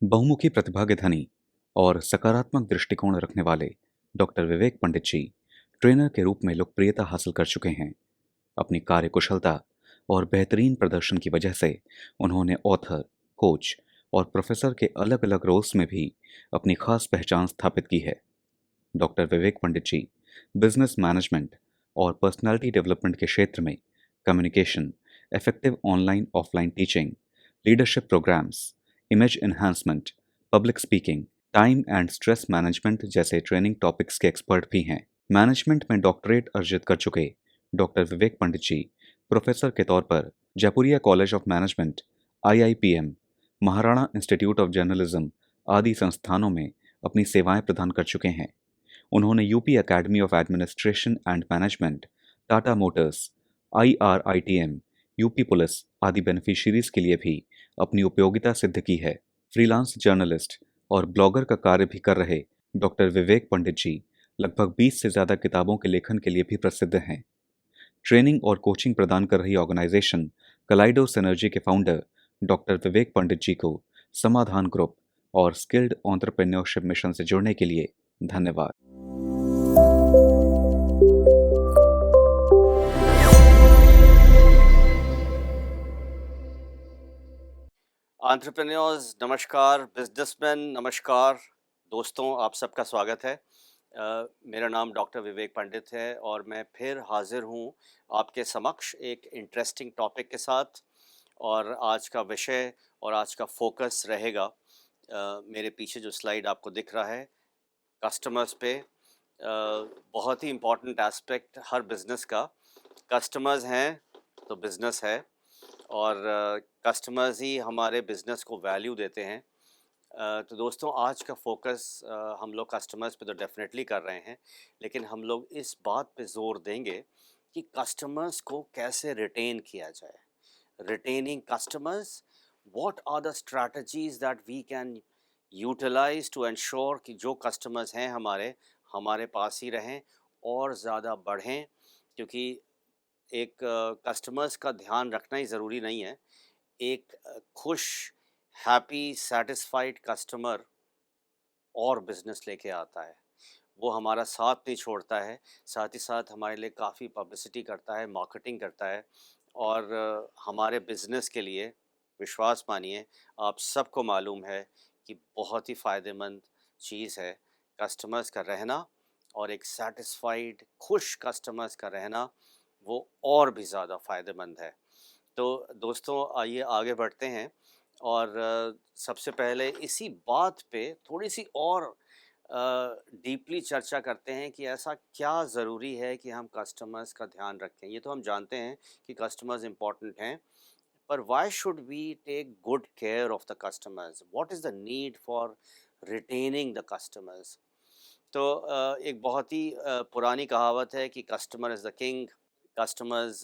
बहुमुखी प्रतिभा के धनी और सकारात्मक दृष्टिकोण रखने वाले डॉक्टर विवेक पंडित जी ट्रेनर के रूप में लोकप्रियता हासिल कर चुके हैं। अपनी कार्यकुशलता और बेहतरीन प्रदर्शन की वजह से उन्होंने ऑथर, कोच और प्रोफेसर के अलग अलग रोल्स में भी अपनी खास पहचान स्थापित की है। Doctor Vivek Pandit ji business management और पर्सनालिटी डेवलपमेंट के क्षेत्र में communication, effective online offline teaching, leadership programmes, image enhancement, public speaking, time and stress management जैसे ट्रेनिंग टॉपिक्स के एक्सपर्ट भी हैं। मैनेजमेंट में डॉक्टरेट अर्जित कर चुके डॉक्टर विवेक पंडित जी प्रोफेसर के तौर पर Jaipuria college of management, IIPM, Maharana institute of journalism आदि संस्थानों में अपनी सेवाएं प्रदान कर चुके हैं। उन्होंने UP academy of administration and management, Tata Motors, IRITM, UP police आदि बेनिफिशियरीज के लिए भी अपनी उपयोगिता सिद्ध की है। फ्रीलांस जर्नलिस्ट और ब्लॉगर का कार्य भी कर रहे डॉक्टर विवेक पंडित जी लगभग 20 से ज़्यादा किताबों के लेखन के लिए भी प्रसिद्ध हैं। ट्रेनिंग और कोचिंग प्रदान कर रही ऑर्गेनाइजेशन कलाइडो सिनर्जी के फाउंडर डॉक्टर विवेक पंडित जी को समाधान ग्रुप और स्किल्ड एंटरप्रेन्योरशिप मिशन से जुड़ने के लिए धन्यवाद। एंटरप्रेन्योर्स नमस्कार, बिजनेसमैन नमस्कार। दोस्तों, आप सबका स्वागत है। मेरा नाम डॉक्टर विवेक पंडित है और मैं फिर हाजिर हूँ आपके समक्ष एक इंटरेस्टिंग टॉपिक के साथ। और आज का विषय और आज का फोकस रहेगा, मेरे पीछे जो स्लाइड आपको दिख रहा है, कस्टमर्स पे। बहुत ही इम्पोर्टेंट एस्पेक्ट हर बिज़नेस का। कस्टमर्स हैं तो बिज़नेस है, और कस्टमर्स ही हमारे बिज़नेस को वैल्यू देते हैं। तो दोस्तों, आज का फोकस हम लोग कस्टमर्स पे तो डेफिनेटली कर रहे हैं, लेकिन हम लोग इस बात पे ज़ोर देंगे कि कस्टमर्स को कैसे रिटेन किया जाए। Retaining customers, what are the strategies that we can utilize to ensure कि जो कस्टमर्स हैं हमारे हमारे पास ही रहें और ज़्यादा बढ़ें। क्योंकि एक कस्टमर्स का ध्यान रखना ही ज़रूरी नहीं है। एक खुश, हैप्पी, सैटिस्फाइड कस्टमर और बिजनेस लेके आता है। वो हमारा साथ नहीं छोड़ता है, साथ ही साथ हमारे लिए काफ़ी पब्लिसिटी करता है, मार्केटिंग करता है। और हमारे बिजनेस के लिए, विश्वास मानिए, आप सबको मालूम है कि बहुत ही फ़ायदेमंद चीज़ है कस्टमर्स का रहना। और एक सैटिस्फाइड, खुश कस्टमर्स का रहना वो और भी ज़्यादा फ़ायदेमंद है। तो दोस्तों, आइए आगे बढ़ते हैं। और सबसे पहले इसी बात पे थोड़ी सी और डीपली चर्चा करते हैं कि ऐसा क्या ज़रूरी है कि हम कस्टमर्स का ध्यान रखें। ये तो हम जानते हैं कि कस्टमर्स इम्पॉर्टेंट हैं, पर why should we take good care of the customers? What is the need for retaining the customers? तो एक बहुत ही पुरानी कहावत है कि customer is the king. Customers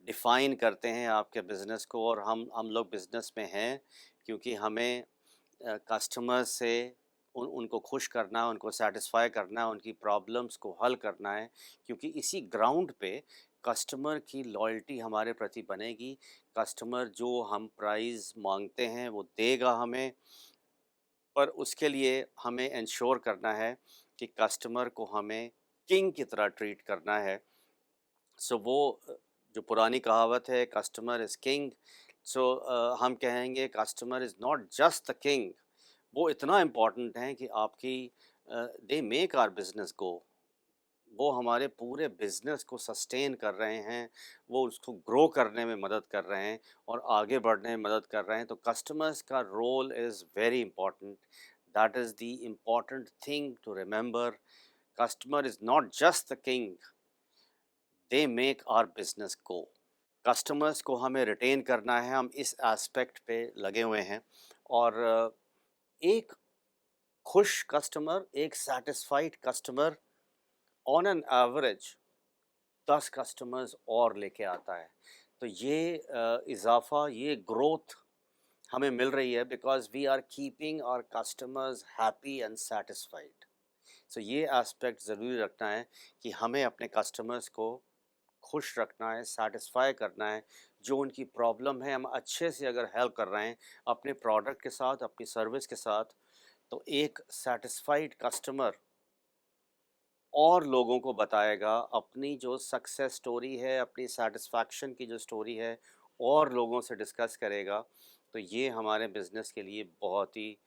define करते हैं आपके बिज़नेस को, और हम लोग बिज़नेस में हैं क्योंकि हमें कस्टमर्स से उनको खुश करना है, उनको सेटिस्फाई करना है, उनकी प्रॉब्लम्स को हल करना है। क्योंकि इसी ग्राउंड पे कस्टमर की लॉयल्टी हमारे प्रति बनेगी। कस्टमर जो हम प्राइस मांगते हैं वो देगा हमें, पर उसके लिए हमें इंश्योर करना है कि कस्टमर को हमें किंग की तरह ट्रीट करना है। सो वो जो पुरानी कहावत है, कस्टमर इज़ किंग। सो हम कहेंगे customer is not just the king. वो इतना इम्पोर्टेंट है कि आपकी दे मेक आवर बिजनेस गो। वो हमारे पूरे बिजनेस को सस्टेन कर रहे हैं, वो उसको ग्रो करने में मदद कर रहे हैं और आगे बढ़ने में मदद कर रहे हैं। तो कस्टमर्स का role is very important. That is the important thing to remember. Customer is not just the king, they make our business go. Customers को हमें रिटेन करना है, हम इस एस्पेक्ट पे लगे हुए हैं। और एक खुश कस्टमर, एक satisfied customer on an average 10 customers और लेके आता है। तो ये इजाफा, ये ग्रोथ हमें मिल रही है because we are keeping our customers happy and satisfied. So ये एस्पेक्ट ज़रूरी रखना है कि हमें अपने कस्टमर्स को खुश रखना है, सैटिस्फाई करना है, जो उनकी प्रॉब्लम है हम अच्छे से अगर हेल्प कर रहे हैं अपने प्रोडक्ट के साथ, अपनी सर्विस के साथ, तो एक सैटिस्फाइड कस्टमर और लोगों को बताएगा अपनी जो सक्सेस स्टोरी है, अपनी सैटिस्फैक्शन की जो स्टोरी है और लोगों से डिस्कस करेगा, तो ये हमारे बिज़नेस के लिए बहुत ही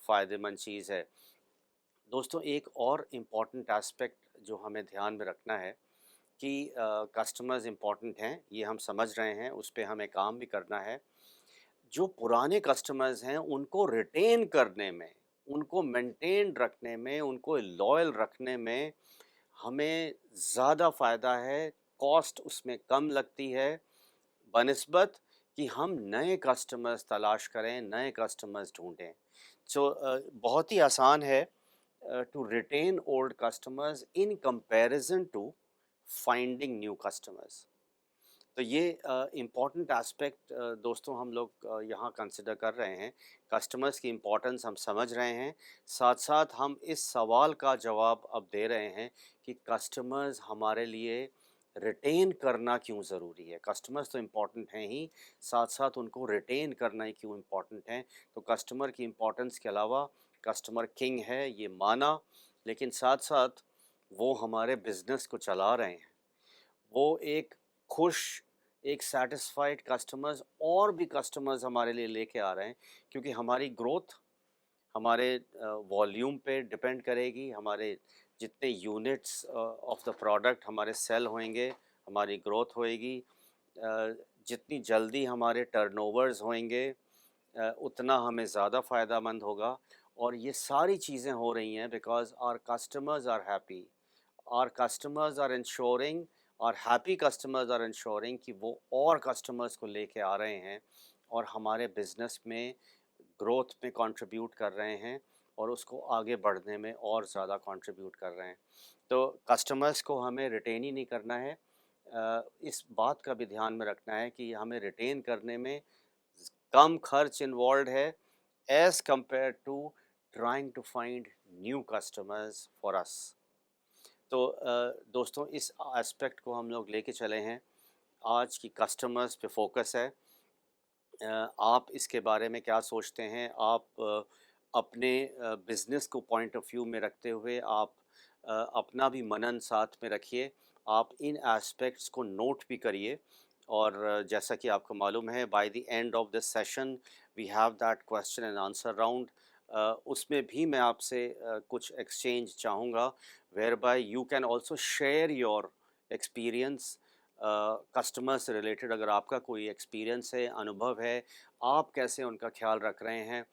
फ़ायदेमंद चीज़ है। दोस्तों, एक और इम्पॉर्टेंट एस्पेक्ट जो हमें ध्यान में रखना है कि कस्टमर्स इम्पॉर्टेंट हैं, ये हम समझ रहे हैं, उस पे हमें काम भी करना है। जो पुराने कस्टमर्स हैं उनको रिटेन करने में, उनको मेंटेन रखने में, उनको लॉयल रखने में हमें ज़्यादा फ़ायदा है, कॉस्ट उसमें कम लगती है बनिस्बत कि हम नए कस्टमर्स तलाश करें, नए कस्टमर्स ढूँढें। सो बहुत ही आसान है to retain old customers in comparison to finding new customers। तो ये इम्पॉर्टेंट एस्पेक्ट दोस्तों हम लोग यहाँ कंसिडर कर रहे हैं। कस्टमर्स की इम्पोर्टेंस हम समझ रहे हैं, साथ-साथ हम इस सवाल का जवाब अब दे रहे हैं कि कस्टमर्स हमारे लिए रिटेन करना क्यों ज़रूरी है। कस्टमर्स तो इम्पॉर्टेंट हैं ही, साथ-साथ उनको रिटेन करना ही क्यों इम्पॉर्टेंट है। तो कस्टमर की इम्पोर्टेंस के अलावा कस्टमर किंग है ये माना, लेकिन साथ-साथ वो हमारे बिज़नेस को चला रहे हैं। वो एक खुश, एक सैटिस्फाइड कस्टमर्स और भी कस्टमर्स हमारे लिए लेके आ रहे हैं, क्योंकि हमारी ग्रोथ हमारे वॉल्यूम पे डिपेंड करेगी। हमारे जितने यूनिट्स ऑफ द प्रोडक्ट हमारे सेल होंगे, हमारी ग्रोथ होएगी। जितनी जल्दी हमारे टर्नओवर्स होंगे, उतना हमें ज़्यादा फ़ायदामंद होगा। और ये सारी चीज़ें हो रही हैं because our customers are happy. Our customers are ensuring, और हैप्पी कस्टमर्स आर इंश्योरिंग कि वो और कस्टमर्स को लेके आ रहे हैं और हमारे बिजनेस में ग्रोथ में कंट्रीब्यूट कर रहे हैं और उसको आगे बढ़ने में और ज़्यादा कंट्रीब्यूट कर रहे हैं। तो कस्टमर्स को हमें रिटेन ही नहीं करना है, इस बात का भी ध्यान में रखना है कि हमें रिटेन करने में कम खर्च इन्वॉल्व है as compare to trying to find new customers for us. तो दोस्तों, इस एस्पेक्ट को हम लोग लेके चले हैं। आज की कस्टमर्स पे फोकस है। आप इसके बारे में क्या सोचते हैं? आप अपने बिज़नेस को पॉइंट ऑफ व्यू में रखते हुए आप अपना भी मनन साथ में रखिए। आप इन एस्पेक्ट्स को नोट भी करिए और जैसा कि आपको मालूम है, by the end of this session we have that question and answer round. उसमें भी मैं आपसे कुछ एक्सचेंज चाहूँगा, whereby you can also share your experience। Customer से रिलेटेड अगर आपका कोई एक्सपीरियंस है, अनुभव है, आप कैसे उनका ख्याल रख रहे हैं,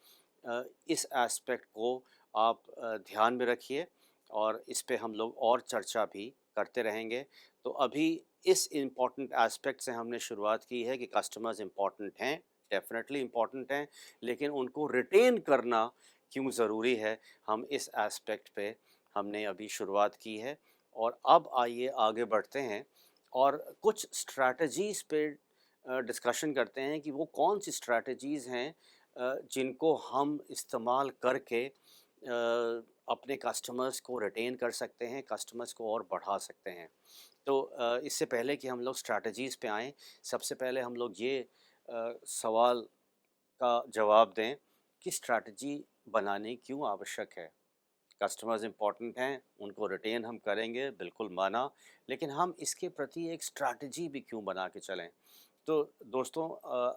इस एस्पेक्ट को आप ध्यान में रखिए और इस पे हम लोग और चर्चा भी करते रहेंगे। तो अभी इस इम्पॉर्टेंट एस्पेक्ट से हमने शुरुआत की है कि कस्टमर्स इम्पॉर्टेंट हैं, डेफिनेटली इम्पॉर्टेंट हैं, लेकिन उनको रिटेन करना क्यों ज़रूरी है, हम इस एस्पेक्ट पे हमने अभी शुरुआत की है। और अब आइए आगे बढ़ते हैं और कुछ स्ट्रैटेजीज़ पे डिस्कशन करते हैं कि वो कौन सी स्ट्रैटेजीज़ हैं जिनको हम इस्तेमाल करके अपने कस्टमर्स को रिटेन कर सकते हैं, कस्टमर्स को और बढ़ा सकते हैं। तो इससे पहले कि हम लोग स्ट्रैटेजीज़ पे आएँ, सबसे पहले हम लोग ये सवाल का जवाब दें कि स्ट्रैटेजी बनानी क्यों आवश्यक है? कस्टमर्स इम्पोर्टेंट हैं, उनको रिटेन हम करेंगे, बिल्कुल माना, लेकिन हम इसके प्रति एक स्ट्रैटेजी भी क्यों बना के चलें? तो दोस्तों,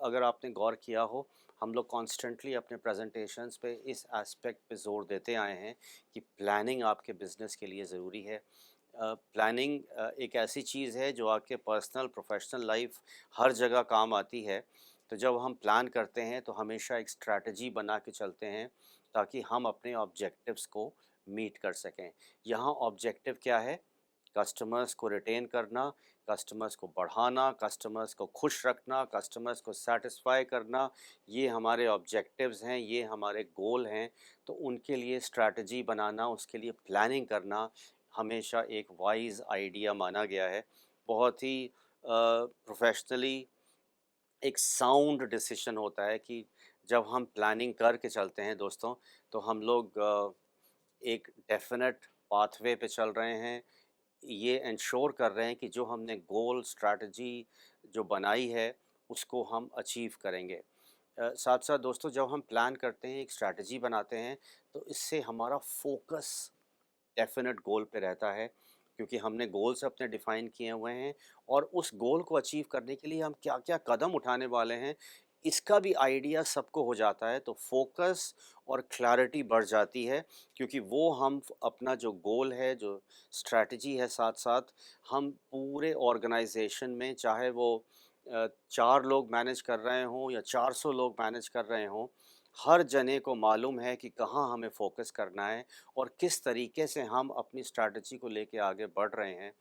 अगर आपने गौर किया हो, हम लोग कॉन्स्टेंटली अपने प्रेजेंटेशंस पे इस एस्पेक्ट पे ज़ोर देते आए हैं कि प्लानिंग आपके बिज़नेस के लिए ज़रूरी है। प्लानिंग एक ऐसी चीज़ है जो आपके पर्सनल, प्रोफेशनल लाइफ हर जगह काम आती है। तो जब हम प्लान करते हैं तो हमेशा एक स्ट्रैटेजी बना के चलते हैं ताकि हम अपने ऑब्जेक्टिव्स को मीट कर सकें। यहाँ ऑब्जेक्टिव क्या है? कस्टमर्स को रिटेन करना, कस्टमर्स को बढ़ाना, कस्टमर्स को खुश रखना, कस्टमर्स को सैटिस्फाई करना, ये हमारे ऑब्जेक्टिव्स हैं, ये हमारे गोल हैं। तो उनके लिए स्ट्रैटेजी बनाना, उसके लिए प्लानिंग करना हमेशा एक वाइज़ आइडिया माना गया है। बहुत ही प्रोफेशनली एक साउंड डिसीजन होता है कि जब हम प्लानिंग करके चलते हैं दोस्तों, तो हम लोग एक डेफ़िनेट पाथवे पे चल रहे हैं, ये इंश्योर कर रहे हैं कि जो हमने गोल स्ट्रैटेजी जो बनाई है उसको हम अचीव करेंगे। साथ साथ दोस्तों जब हम प्लान करते हैं, एक स्ट्रैटेजी बनाते हैं, तो इससे हमारा फोकस डेफिनेट गोल पे रहता है, क्योंकि हमने गोल्स अपने डिफाइन किए हुए हैं और उस गोल को अचीव करने के लिए हम क्या क्या कदम उठाने वाले हैं इसका भी आइडिया सबको हो जाता है। तो फोकस और क्लैरिटी बढ़ जाती है, क्योंकि वो हम अपना जो गोल है, जो स्ट्रैटेजी है, साथ साथ हम पूरे ऑर्गेनाइजेशन में, चाहे वो 4 लोग मैनेज कर रहे हों या 400 लोग मैनेज कर रहे हों, हर जने को मालूम है कि कहाँ हमें फोकस करना है और किस तरीके से हम अपनी स्ट्रैटेजी को लेके आगे बढ़ रहे हैं।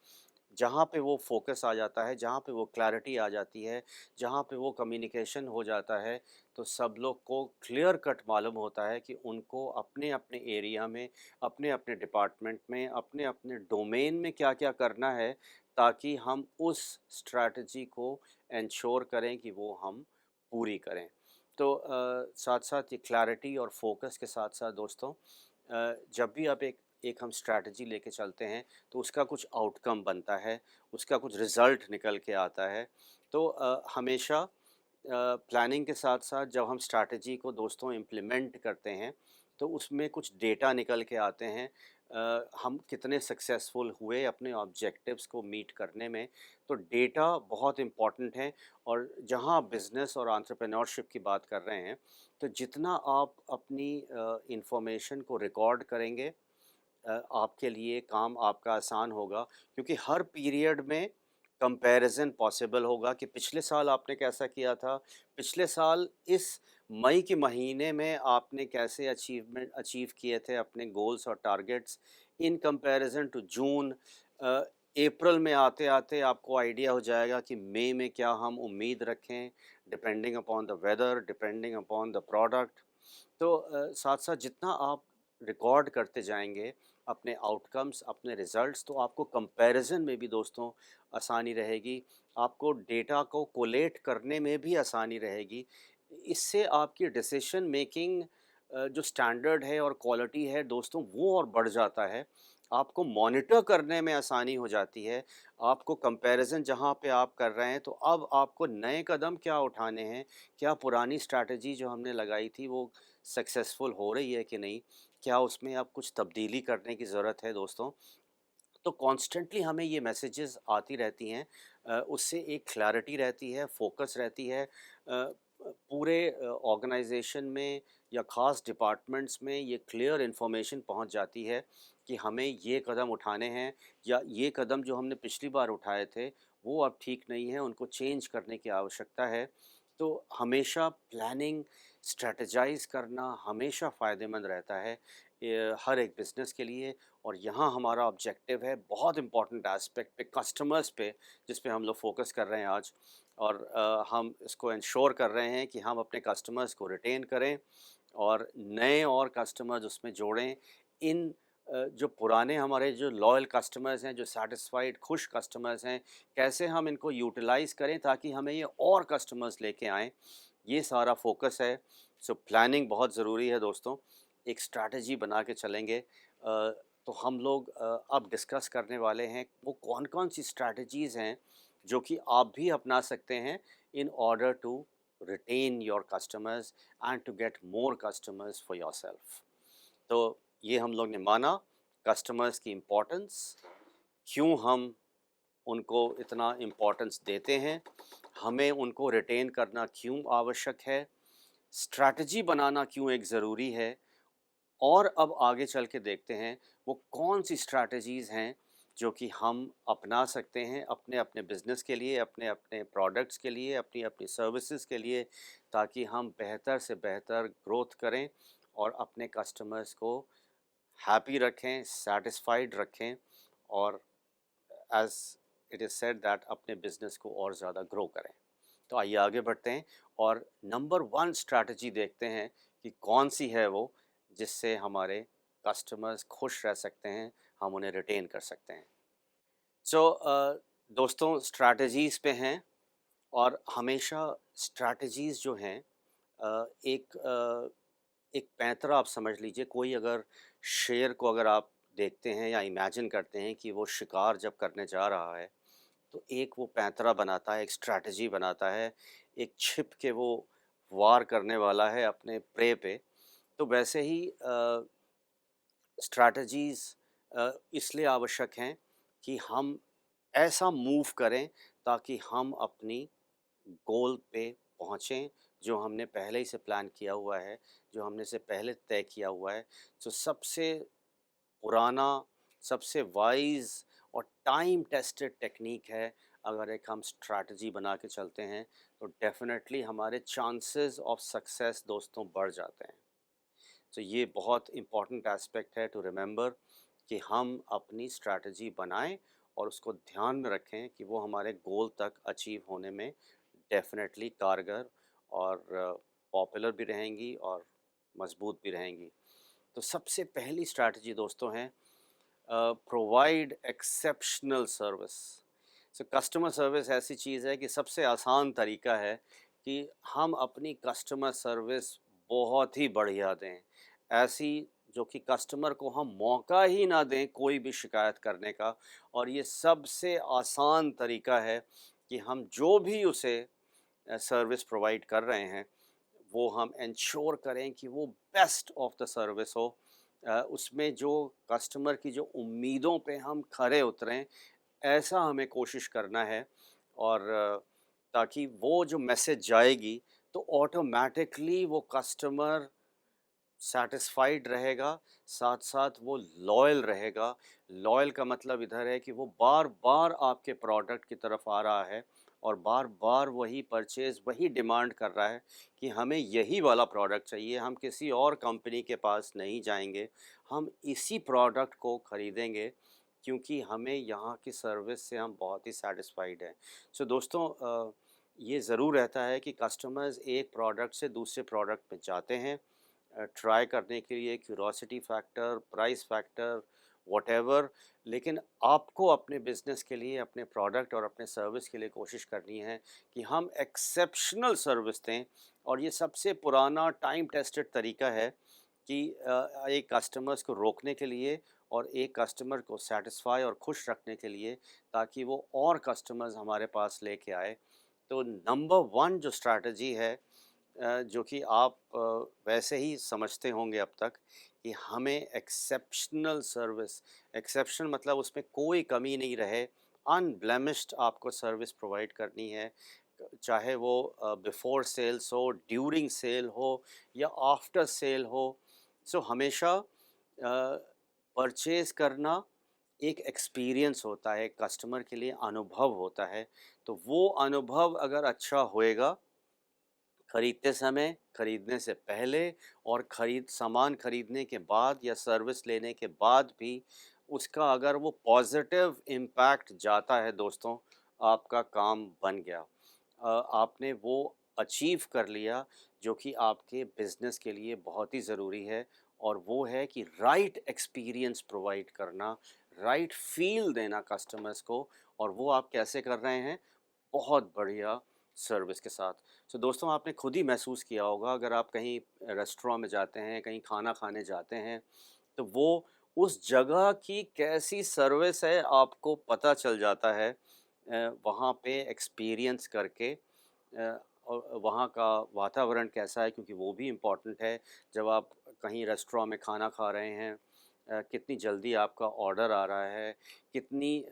जहाँ पे वो फोकस आ जाता है, जहाँ पे वो क्लैरिटी आ जाती है, जहाँ पे वो कम्युनिकेशन हो जाता है, तो सब लोग को क्लियर कट मालूम होता है कि उनको अपने-अपने एरिया में, अपने-अपने डिपार्टमेंट में, अपने-अपने डोमेन में क्या-क्या करना है, ताकि हम उस स्ट्रैटेजी को एंश्योर करें कि वो हम पूरी करें। तो साथ-साथ ये क्लैरिटी और फोकस के साथ-साथ दोस्तों, जब भी आप एक एक हम स्ट्रैटेजी लेके चलते हैं, तो उसका कुछ आउटकम बनता है, उसका कुछ रिज़ल्ट निकल के आता है। तो हमेशा प्लानिंग के साथ-साथ जब हम स्ट्रैटेजी को दोस्तों इम्प्लीमेंट करते हैं, तो उसमें कुछ डेटा निकल के आते हैं। हम कितने सक्सेसफुल हुए अपने ऑब्जेक्टिव्स को मीट करने में, तो डेटा बहुत इम्पोर्टेंट है। और जहाँ बिज़नेस और एंटरप्रेन्योरशिप की बात कर रहे हैं, तो जितना आप अपनी इन्फॉर्मेशन को रिकॉर्ड करेंगे, आपके लिए काम आपका आसान होगा, क्योंकि हर पीरियड में कंपैरिजन पॉसिबल होगा कि पिछले साल आपने कैसा किया था, पिछले साल इस मई के महीने में आपने कैसे अचीव किए थे अपने गोल्स और targets in comparison to June. April में आते-आते आपको आइडिया हो जाएगा कि मई में क्या हम उम्मीद रखें, depending upon the weather, depending upon the product. तो साथ-साथ जितना आप रिकॉर्ड करते जाएँगे अपने आउटकम्स, अपने रिज़ल्ट्स, तो आपको कंपैरिज़न में भी दोस्तों आसानी रहेगी, आपको डेटा को कोलेट करने में भी आसानी रहेगी। इससे आपकी डिसीज़न मेकिंग जो स्टैंडर्ड है और क्वालिटी है दोस्तों, वो और बढ़ जाता है। आपको मॉनिटर करने में आसानी हो जाती है, आपको कंपैरिज़न जहाँ पे आप कर रहे हैं, तो अब आपको नए कदम क्या उठाने हैं, क्या पुरानी स्ट्रैटेजी जो हमने लगाई थी वो सक्सेसफुल हो रही है कि नहीं? क्या उसमें अब कुछ तब्दीली करने की ज़रूरत है दोस्तों? तो कॉन्स्टेंटली हमें ये मैसेजेस आती रहती हैं। उससे एक क्लैरिटी रहती है, फ़ोकस रहती है। पूरे ऑर्गेनाइज़ेशन में या ख़ास डिपार्टमेंट्स में ये क्लियर इन्फॉर्मेशन पहुंच जाती है कि हमें ये कदम उठाने हैं, या ये कदम जो हमने पिछली बार उठाए थे वो अब ठीक नहीं है, उनको चेंज करने की आवश्यकता है। तो हमेशा प्लानिंग, स्ट्रेटजाइज़ करना हमेशा फ़ायदेमंद रहता है हर एक बिज़नेस के लिए। और यहाँ हमारा ऑब्जेक्टिव है बहुत इम्पोर्टेंट एस्पेक्ट पे, कस्टमर्स पे, जिस पे हम लोग फोकस कर रहे हैं आज। और हम इसको इंश्योर कर रहे हैं कि हम अपने कस्टमर्स को रिटेन करें और नए और कस्टमर्स उसमें जोड़ें। इन जो पुराने हमारे जो लॉयल कस्टमर्स हैं, जो सैटिस्फाइड खुश कस्टमर्स हैं, कैसे हम इनको यूटिलाइज़ करें ताकि हमें ये और कस्टमर्स लेके आएँ, ये सारा फोकस है। सो प्लानिंग बहुत ज़रूरी है दोस्तों। एक स्ट्रैटेजी बना के चलेंगे। तो हम लोग अब डिस्कस करने वाले हैं वो कौन-कौन सी स्ट्रैटेजीज़ हैं जो कि आप भी अपना सकते हैं in order to retain your customers and to get more customers for yourself. तो ये हम लोग ने माना कस्टमर्स की इम्पोर्टेंस, क्यों हम उनको इतना इम्पोर्टेंस देते हैं, हमें उनको रिटेन करना क्यों आवश्यक है, स्ट्रैटेजी बनाना क्यों एक ज़रूरी है, और अब आगे चल के देखते हैं वो कौन सी स्ट्रैटेजीज़ हैं जो कि हम अपना सकते हैं अपने अपने बिज़नेस के लिए, अपने अपने प्रोडक्ट्स के लिए, अपनी अपनी सर्विसेज के लिए, ताकि हम बेहतर से बेहतर ग्रोथ करें और अपने कस्टमर्स को हैप्पी रखें, सैटिस्फाइड रखें, और as it is said that अपने बिज़नेस को और ज़्यादा ग्रो करें। तो आइए आगे बढ़ते हैं और नंबर वन स्ट्रैटेजी देखते हैं कि कौन सी है वो जिससे हमारे कस्टमर्स खुश रह सकते हैं, हम उन्हें रिटेन कर सकते हैं। सो दोस्तों स्ट्रैटेजीज़ पे हैं, और हमेशा स्ट्रैटेजीज़ जो हैं एक एक पैंतरा आप समझ लीजिए, कोई अगर शेर को अगर आप देखते हैं या इमेजिन करते हैं कि वो शिकार जब करने जा रहा है, तो एक वो पैंतरा बनाता है, एक स्ट्रैटेजी बनाता है, एक छिप के वो वार करने वाला है अपने प्रे पे। तो वैसे ही स्ट्रैटेजीज़ इसलिए आवश्यक हैं कि हम ऐसा मूव करें ताकि हम अपनी गोल पे पहुँचें, जो हमने पहले ही से प्लान किया हुआ है, जो हमने से पहले तय किया हुआ है। तो सबसे पुराना, सबसे वाइज़ और टाइम टेस्टेड टेक्नीक है, अगर एक हम स्ट्रैटेजी बना के चलते हैं, तो डेफ़िनेटली हमारे चांसेस ऑफ सक्सेस दोस्तों बढ़ जाते हैं। तो ये बहुत इम्पॉर्टेंट एस्पेक्ट है टू रिमेंबर कि हम अपनी स्ट्रैटेजी बनाएं और उसको ध्यान में रखें कि वो हमारे गोल तक अचीव होने में डेफिनेटली कारगर और पॉपुलर भी रहेंगी और मजबूत भी रहेंगी। तो सबसे पहली स्ट्रैटेजी दोस्तों है provide exceptional service. So customer service ऐसी चीज़ है कि सबसे आसान तरीका है कि हम अपनी कस्टमर सर्विस बहुत ही बढ़िया दें, ऐसी जो कि कस्टमर को हम मौका ही ना दें कोई भी शिकायत करने का। और ये सबसे आसान तरीका है कि हम जो भी उसे सर्विस प्रोवाइड कर रहे हैं, वो हम इंश्योर करें कि वो बेस्ट ऑफ द सर्विस हो। उसमें जो कस्टमर की जो उम्मीदों पे हम खरे उतरें, ऐसा हमें कोशिश करना है। और ताकि वो जो मैसेज जाएगी, तो ऑटोमैटिकली वो कस्टमर सैटिस्फाइड रहेगा, साथ-साथ वो लॉयल रहेगा। लॉयल का मतलब इधर है कि वो बार-बार आपके प्रोडक्ट की तरफ आ रहा है और बार-बार वही परचेज़, वही डिमांड कर रहा है कि हमें यही वाला प्रोडक्ट चाहिए, हम किसी और कंपनी के पास नहीं जाएँगे, हम इसी प्रोडक्ट को खरीदेंगे क्योंकि हमें यहाँ की सर्विस से हम बहुत ही सैटिस्फाइड हैं। सो दोस्तों ये ज़रूर रहता है कि कस्टमर्स एक प्रोडक्ट से दूसरे प्रोडक्ट में जाते हैं ट्राई करने के लिए, curiosity factor, price factor, whatever. लेकिन आपको अपने बिजनेस के लिए, अपने प्रोडक्ट और अपने सर्विस के लिए कोशिश करनी है कि हम एक्सेप्शनल सर्विस दें। और ये सबसे पुराना टाइम टेस्टेड तरीका है कि एक कस्टमर्स को रोकने के लिए और एक कस्टमर को सेटिस्फाई और खुश रखने के लिए, ताकि वो और कस्टमर्स हमारे पास लेके आए। तो नंबर वन जो स्ट्रैटेजी है जो कि आप वैसे ही समझते होंगे अब तक, कि हमें एक्सेप्शनल सर्विस, एक्सेप्शन मतलब उसमें कोई कमी नहीं रहे, अनब्लेमिश्ड आपको सर्विस प्रोवाइड करनी है। चाहे वो बिफोर सेल्स हो, ड्यूरिंग सेल हो या आफ्टर सेल हो। सो हमेशा परचेज करना एक एक्सपीरियंस होता है, कस्टमर के लिए अनुभव होता है। तो वो अनुभव अगर अच्छा होएगा खरीदते समय, खरीदने से पहले और सामान खरीदने के बाद या सर्विस लेने के बाद भी, उसका अगर वो पॉज़िटिव इम्पैक्ट जाता है दोस्तों, आपका काम बन गया। आपने वो अचीव कर लिया जो कि आपके बिज़नेस के लिए बहुत ही ज़रूरी है। और वो है कि राइट एक्सपीरियंस प्रोवाइड करना, राइट फ़ील देना कस्टमर्स को। और वो आप कैसे कर रहे हैं? बहुत बढ़िया सर्विस के साथ। सो दोस्तों आपने खुद ही महसूस किया होगा, अगर आप कहीं रेस्टोरेंट में जाते हैं, कहीं खाना खाने जाते हैं, तो वो उस जगह की कैसी सर्विस है आपको पता चल जाता है वहाँ पे एक्सपीरियंस करके। और वहाँ का वातावरण कैसा है, क्योंकि वो भी इम्पोर्टेंट है। जब आप कहीं रेस्टोरेंट में खाना खा रहे हैं, कितनी जल्दी आपका ऑर्डर आ रहा है, कितनी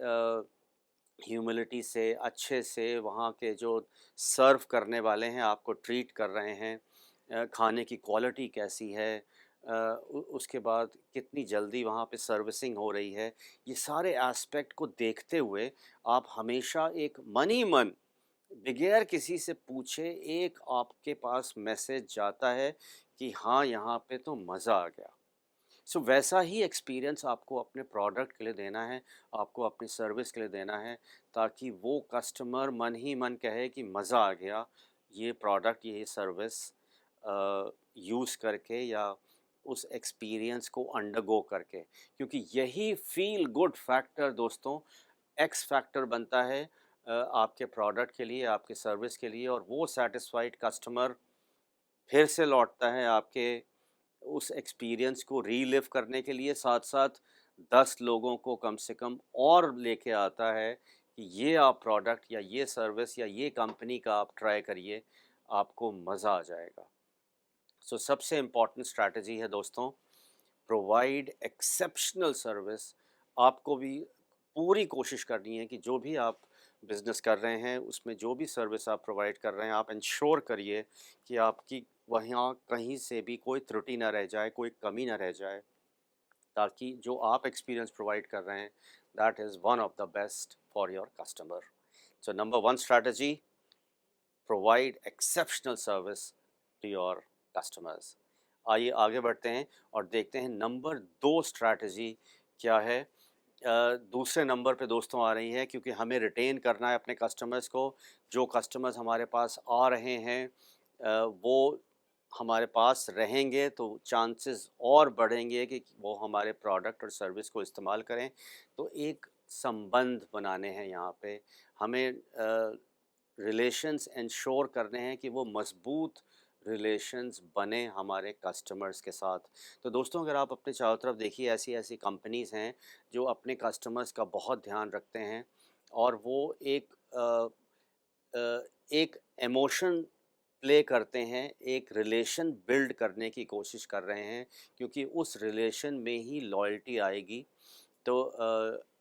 ह्यूमिलिटी से, अच्छे से वहाँ के जो सर्व करने वाले हैं आपको ट्रीट कर रहे हैं, खाने की क्वालिटी कैसी है, उसके बाद कितनी जल्दी वहाँ पे सर्विसिंग हो रही है। ये सारे एस्पेक्ट को देखते हुए आप हमेशा एक मन ही मन, बगैर किसी से पूछे, एक आपके पास मैसेज जाता है कि हाँ, यहाँ पे तो मज़ा आ गया। सो वैसा ही एक्सपीरियंस आपको अपने प्रोडक्ट के लिए देना है, आपको अपनी सर्विस के लिए देना है, ताकि वो कस्टमर मन ही मन कहे कि मज़ा आ गया ये प्रोडक्ट, ये सर्विस यूज़ करके या उस एक्सपीरियंस को अंडरगो करके। क्योंकि यही फ़ील गुड फैक्टर दोस्तों एक्स फैक्टर बनता है आपके प्रोडक्ट के लिए, आपके सर्विस के लिए। और वो सैटिस्फाइड कस्टमर फिर से लौटता है आपके उस एक्सपीरियंस को रीलिव करने के लिए, साथ-साथ 10 लोगों को कम से कम और लेके आता है कि ये आप प्रोडक्ट या ये सर्विस या ये कंपनी का आप ट्राई करिए, आपको मज़ा आ जाएगा। सो सबसे इम्पोर्टेंट स्ट्रैटेजी है दोस्तों, प्रोवाइड एक्सेप्शनल सर्विस। आपको भी पूरी कोशिश करनी है कि जो भी आप बिज़नेस कर रहे हैं, उसमें जो भी सर्विस आप प्रोवाइड कर रहे हैं, आप इंश्योर करिए कि आपकी वहाँ कहीं से भी कोई त्रुटि ना रह जाए, कोई कमी ना रह जाए, ताकि जो आप एक्सपीरियंस प्रोवाइड कर रहे हैं, that is one of the best for your customer. So number 1 strategy, provide exceptional service to your customers. आइए आगे बढ़ते हैं और देखते हैं नंबर 2 स्ट्रैटेजी क्या है। दूसरे नंबर पे दोस्तों आ रही है, क्योंकि हमें रिटेन करना है अपने कस्टमर्स को। जो कस्टमर्स हमारे पास आ रहे हैं वो हमारे पास रहेंगे तो चांसेस और बढ़ेंगे कि वो हमारे प्रोडक्ट और सर्विस को इस्तेमाल करें। तो एक संबंध बनाने हैं यहाँ पे, हमें रिलेशंस इंश्योर करने हैं कि वो मज़बूत रिलेशंस बने हमारे कस्टमर्स के साथ। तो दोस्तों, अगर आप अपने चारों तरफ देखिए, ऐसी-ऐसी कंपनीज़ हैं जो अपने कस्टमर्स का बहुत ध्यान रखते हैं और वो एक इमोशन प्ले करते हैं, एक रिलेशन बिल्ड करने की कोशिश कर रहे हैं, क्योंकि उस रिलेशन में ही लॉयल्टी आएगी। तो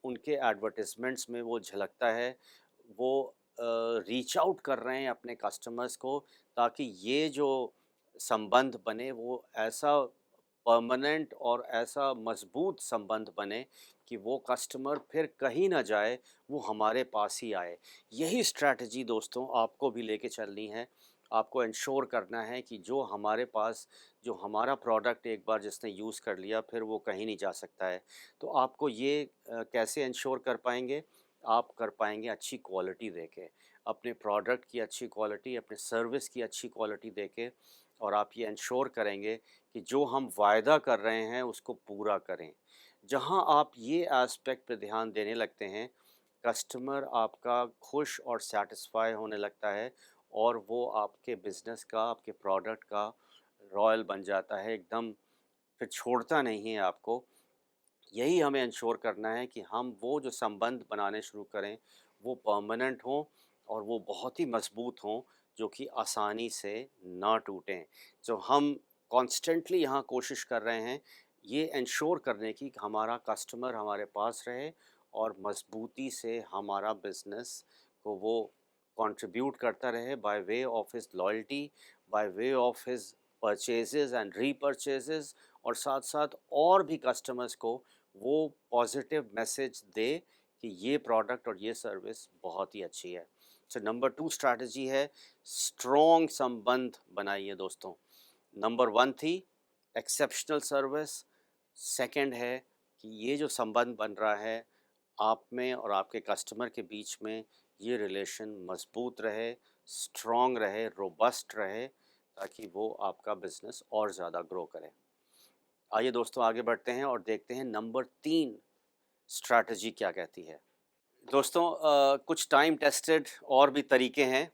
उनके एडवर्टाइज़मेंट्स में वो झलकता है, वो रीच आउट कर रहे हैं अपने कस्टमर्स को, ताकि ये जो संबंध बने वो ऐसा परमानेंट और ऐसा मज़बूत संबंध बने कि वो कस्टमर फिर कहीं ना जाए, वो हमारे पास ही आए। यही स्ट्रैटेजी दोस्तों आपको भी लेके चलनी है। आपको इंश्योर करना है कि जो हमारे पास, जो हमारा प्रोडक्ट एक बार जिसने यूज़ कर लिया, फिर वो कहीं नहीं जा सकता है। तो आपको ये कैसे इंश्योर कर पाएंगे? आप कर पाएंगे अच्छी क्वालिटी देके, अपने प्रोडक्ट की अच्छी क्वालिटी, अपने सर्विस की अच्छी क्वालिटी देके, और आप ये इंश्योर करेंगे कि जो हम वायदा कर रहे हैं उसको पूरा करें। जहाँ आप ये एस्पेक्ट पे ध्यान देने लगते हैं, कस्टमर आपका खुश और सैटिस्फाई होने लगता है, और वो आपके बिज़नेस का, आपके प्रोडक्ट का रॉयल बन जाता है एकदम, फिर छोड़ता नहीं है आपको। यही हमें इंश्योर करना है कि हम वो जो संबंध बनाने शुरू करें, वो परमानेंट हों और वो बहुत ही मज़बूत हों, जो कि आसानी से ना टूटें। जो हम कॉन्स्टेंटली यहाँ कोशिश कर रहे हैं, ये इंश्योर करने की कि हमारा कस्टमर हमारे पास रहे और मज़बूती से हमारा बिज़नेस को वो कंट्रीब्यूट करता रहे, by way of his loyalty, by way of his purchases and repurchases, और साथ-साथ और भी कस्टमर्स को वो पॉजिटिव मैसेज दे कि ये प्रोडक्ट और ये सर्विस बहुत ही अच्छी है। सो नंबर 2 स्ट्रैटेजी है, स्ट्रॉन्ग संबंध बनाइए दोस्तों। नंबर 1 थी एक्सेप्शनल सर्विस, सेकंड है कि ये जो संबंध बन रहा है आप में और आपके कस्टमर के बीच में, ये रिलेशन मज़बूत रहे, स्ट्रॉन्ग रहे, रोबस्ट रहे, ताकि वो आपका बिज़नेस और ज़्यादा ग्रो करे। आइए दोस्तों आगे बढ़ते हैं और देखते हैं नंबर 3 स्ट्रैटेजी क्या कहती है। दोस्तों, कुछ टाइम टेस्टेड और भी तरीके हैं।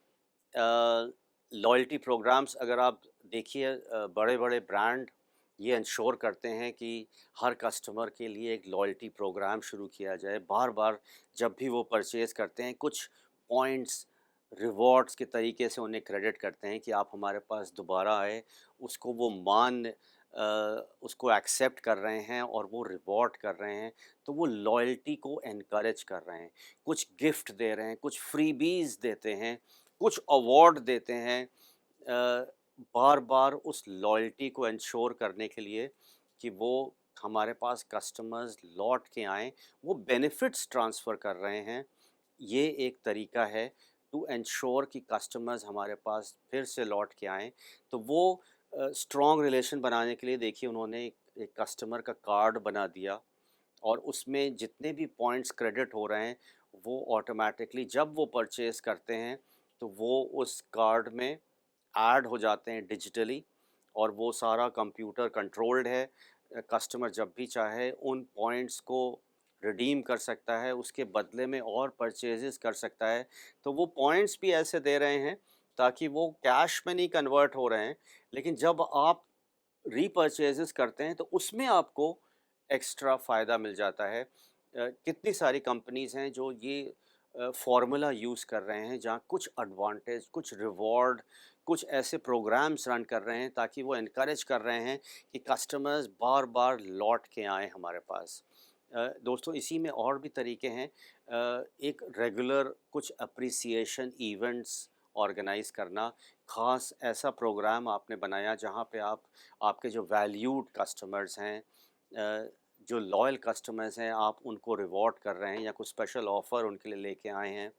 लॉयल्टी प्रोग्राम्स अगर आप देखिए, बड़े-बड़े ब्रांड ये इंश्योर करते हैं कि हर कस्टमर के लिए एक लॉयल्टी प्रोग्राम शुरू किया जाए। बार-बार जब भी वो परचेज़ करते हैं, कुछ पॉइंट्स, रिवॉर्ड्स के तरीके से उन्हें क्रेडिट करते हैं कि आप हमारे पास दोबारा आए। उसको वो उसको एक्सेप्ट कर रहे हैं और वो रिवॉर्ड कर रहे हैं। तो वो लॉयल्टी को एनकरेज कर रहे हैं। कुछ गिफ्ट दे रहे हैं, कुछ फ्रीबीज़ देते हैं, कुछ अवार्ड देते हैं, बार-बार उस लॉयल्टी को एंश्योर करने के लिए कि वो हमारे पास कस्टमर्स लौट के आएँ, वो बेनिफिट्स ट्रांसफ़र कर रहे हैं। ये एक तरीका है टू एंश्योर कि कस्टमर्स हमारे पास फिर से लौट के आएँ। तो वो स्ट्रॉन्ग रिलेशन बनाने के लिए देखिए, उन्होंने एक कस्टमर का कार्ड बना दिया, और उसमें जितने भी पॉइंट्स क्रेडिट हो रहे हैं, वो ऑटोमैटिकली जब वो परचेज़ करते हैं, तो वो उस कार्ड में ऐड हो जाते हैं डिजिटली, और वो सारा कंप्यूटर कंट्रोल्ड है। कस्टमर जब भी चाहे उन पॉइंट्स को रिडीम कर सकता है, उसके बदले में और परचेज़ेस कर सकता है। तो वो पॉइंट्स भी ऐसे दे रहे हैं ताकि वो कैश में नहीं कन्वर्ट हो रहे हैं, लेकिन जब आप रीपरचेज़ेस करते हैं तो उसमें आपको एक्स्ट्रा फ़ायदा मिल जाता है। कितनी सारी कंपनीज़ हैं जो ये फ़ॉर्मूला यूज़ कर रहे हैं, जहाँ कुछ एडवांटेज, कुछ रिवॉर्ड, कुछ ऐसे प्रोग्राम्स रन कर रहे हैं ताकि वो एनकरेज कर रहे हैं कि कस्टमर्स बार-बार लौट के आएँ हमारे पास। दोस्तों, इसी में और भी तरीके हैं। एक रेगुलर कुछ एप्रिसिएशन इवेंट्स ऑर्गेनाइज़ करना, ख़ास ऐसा प्रोग्राम आपने बनाया जहाँ पे आप आपके जो वैल्यूड कस्टमर्स हैं, जो लॉयल कस्टमर्स हैं, आप उनको रिवॉर्ड कर रहे हैं या कुछ स्पेशल ऑफ़र उनके लिए लेके आए हैं।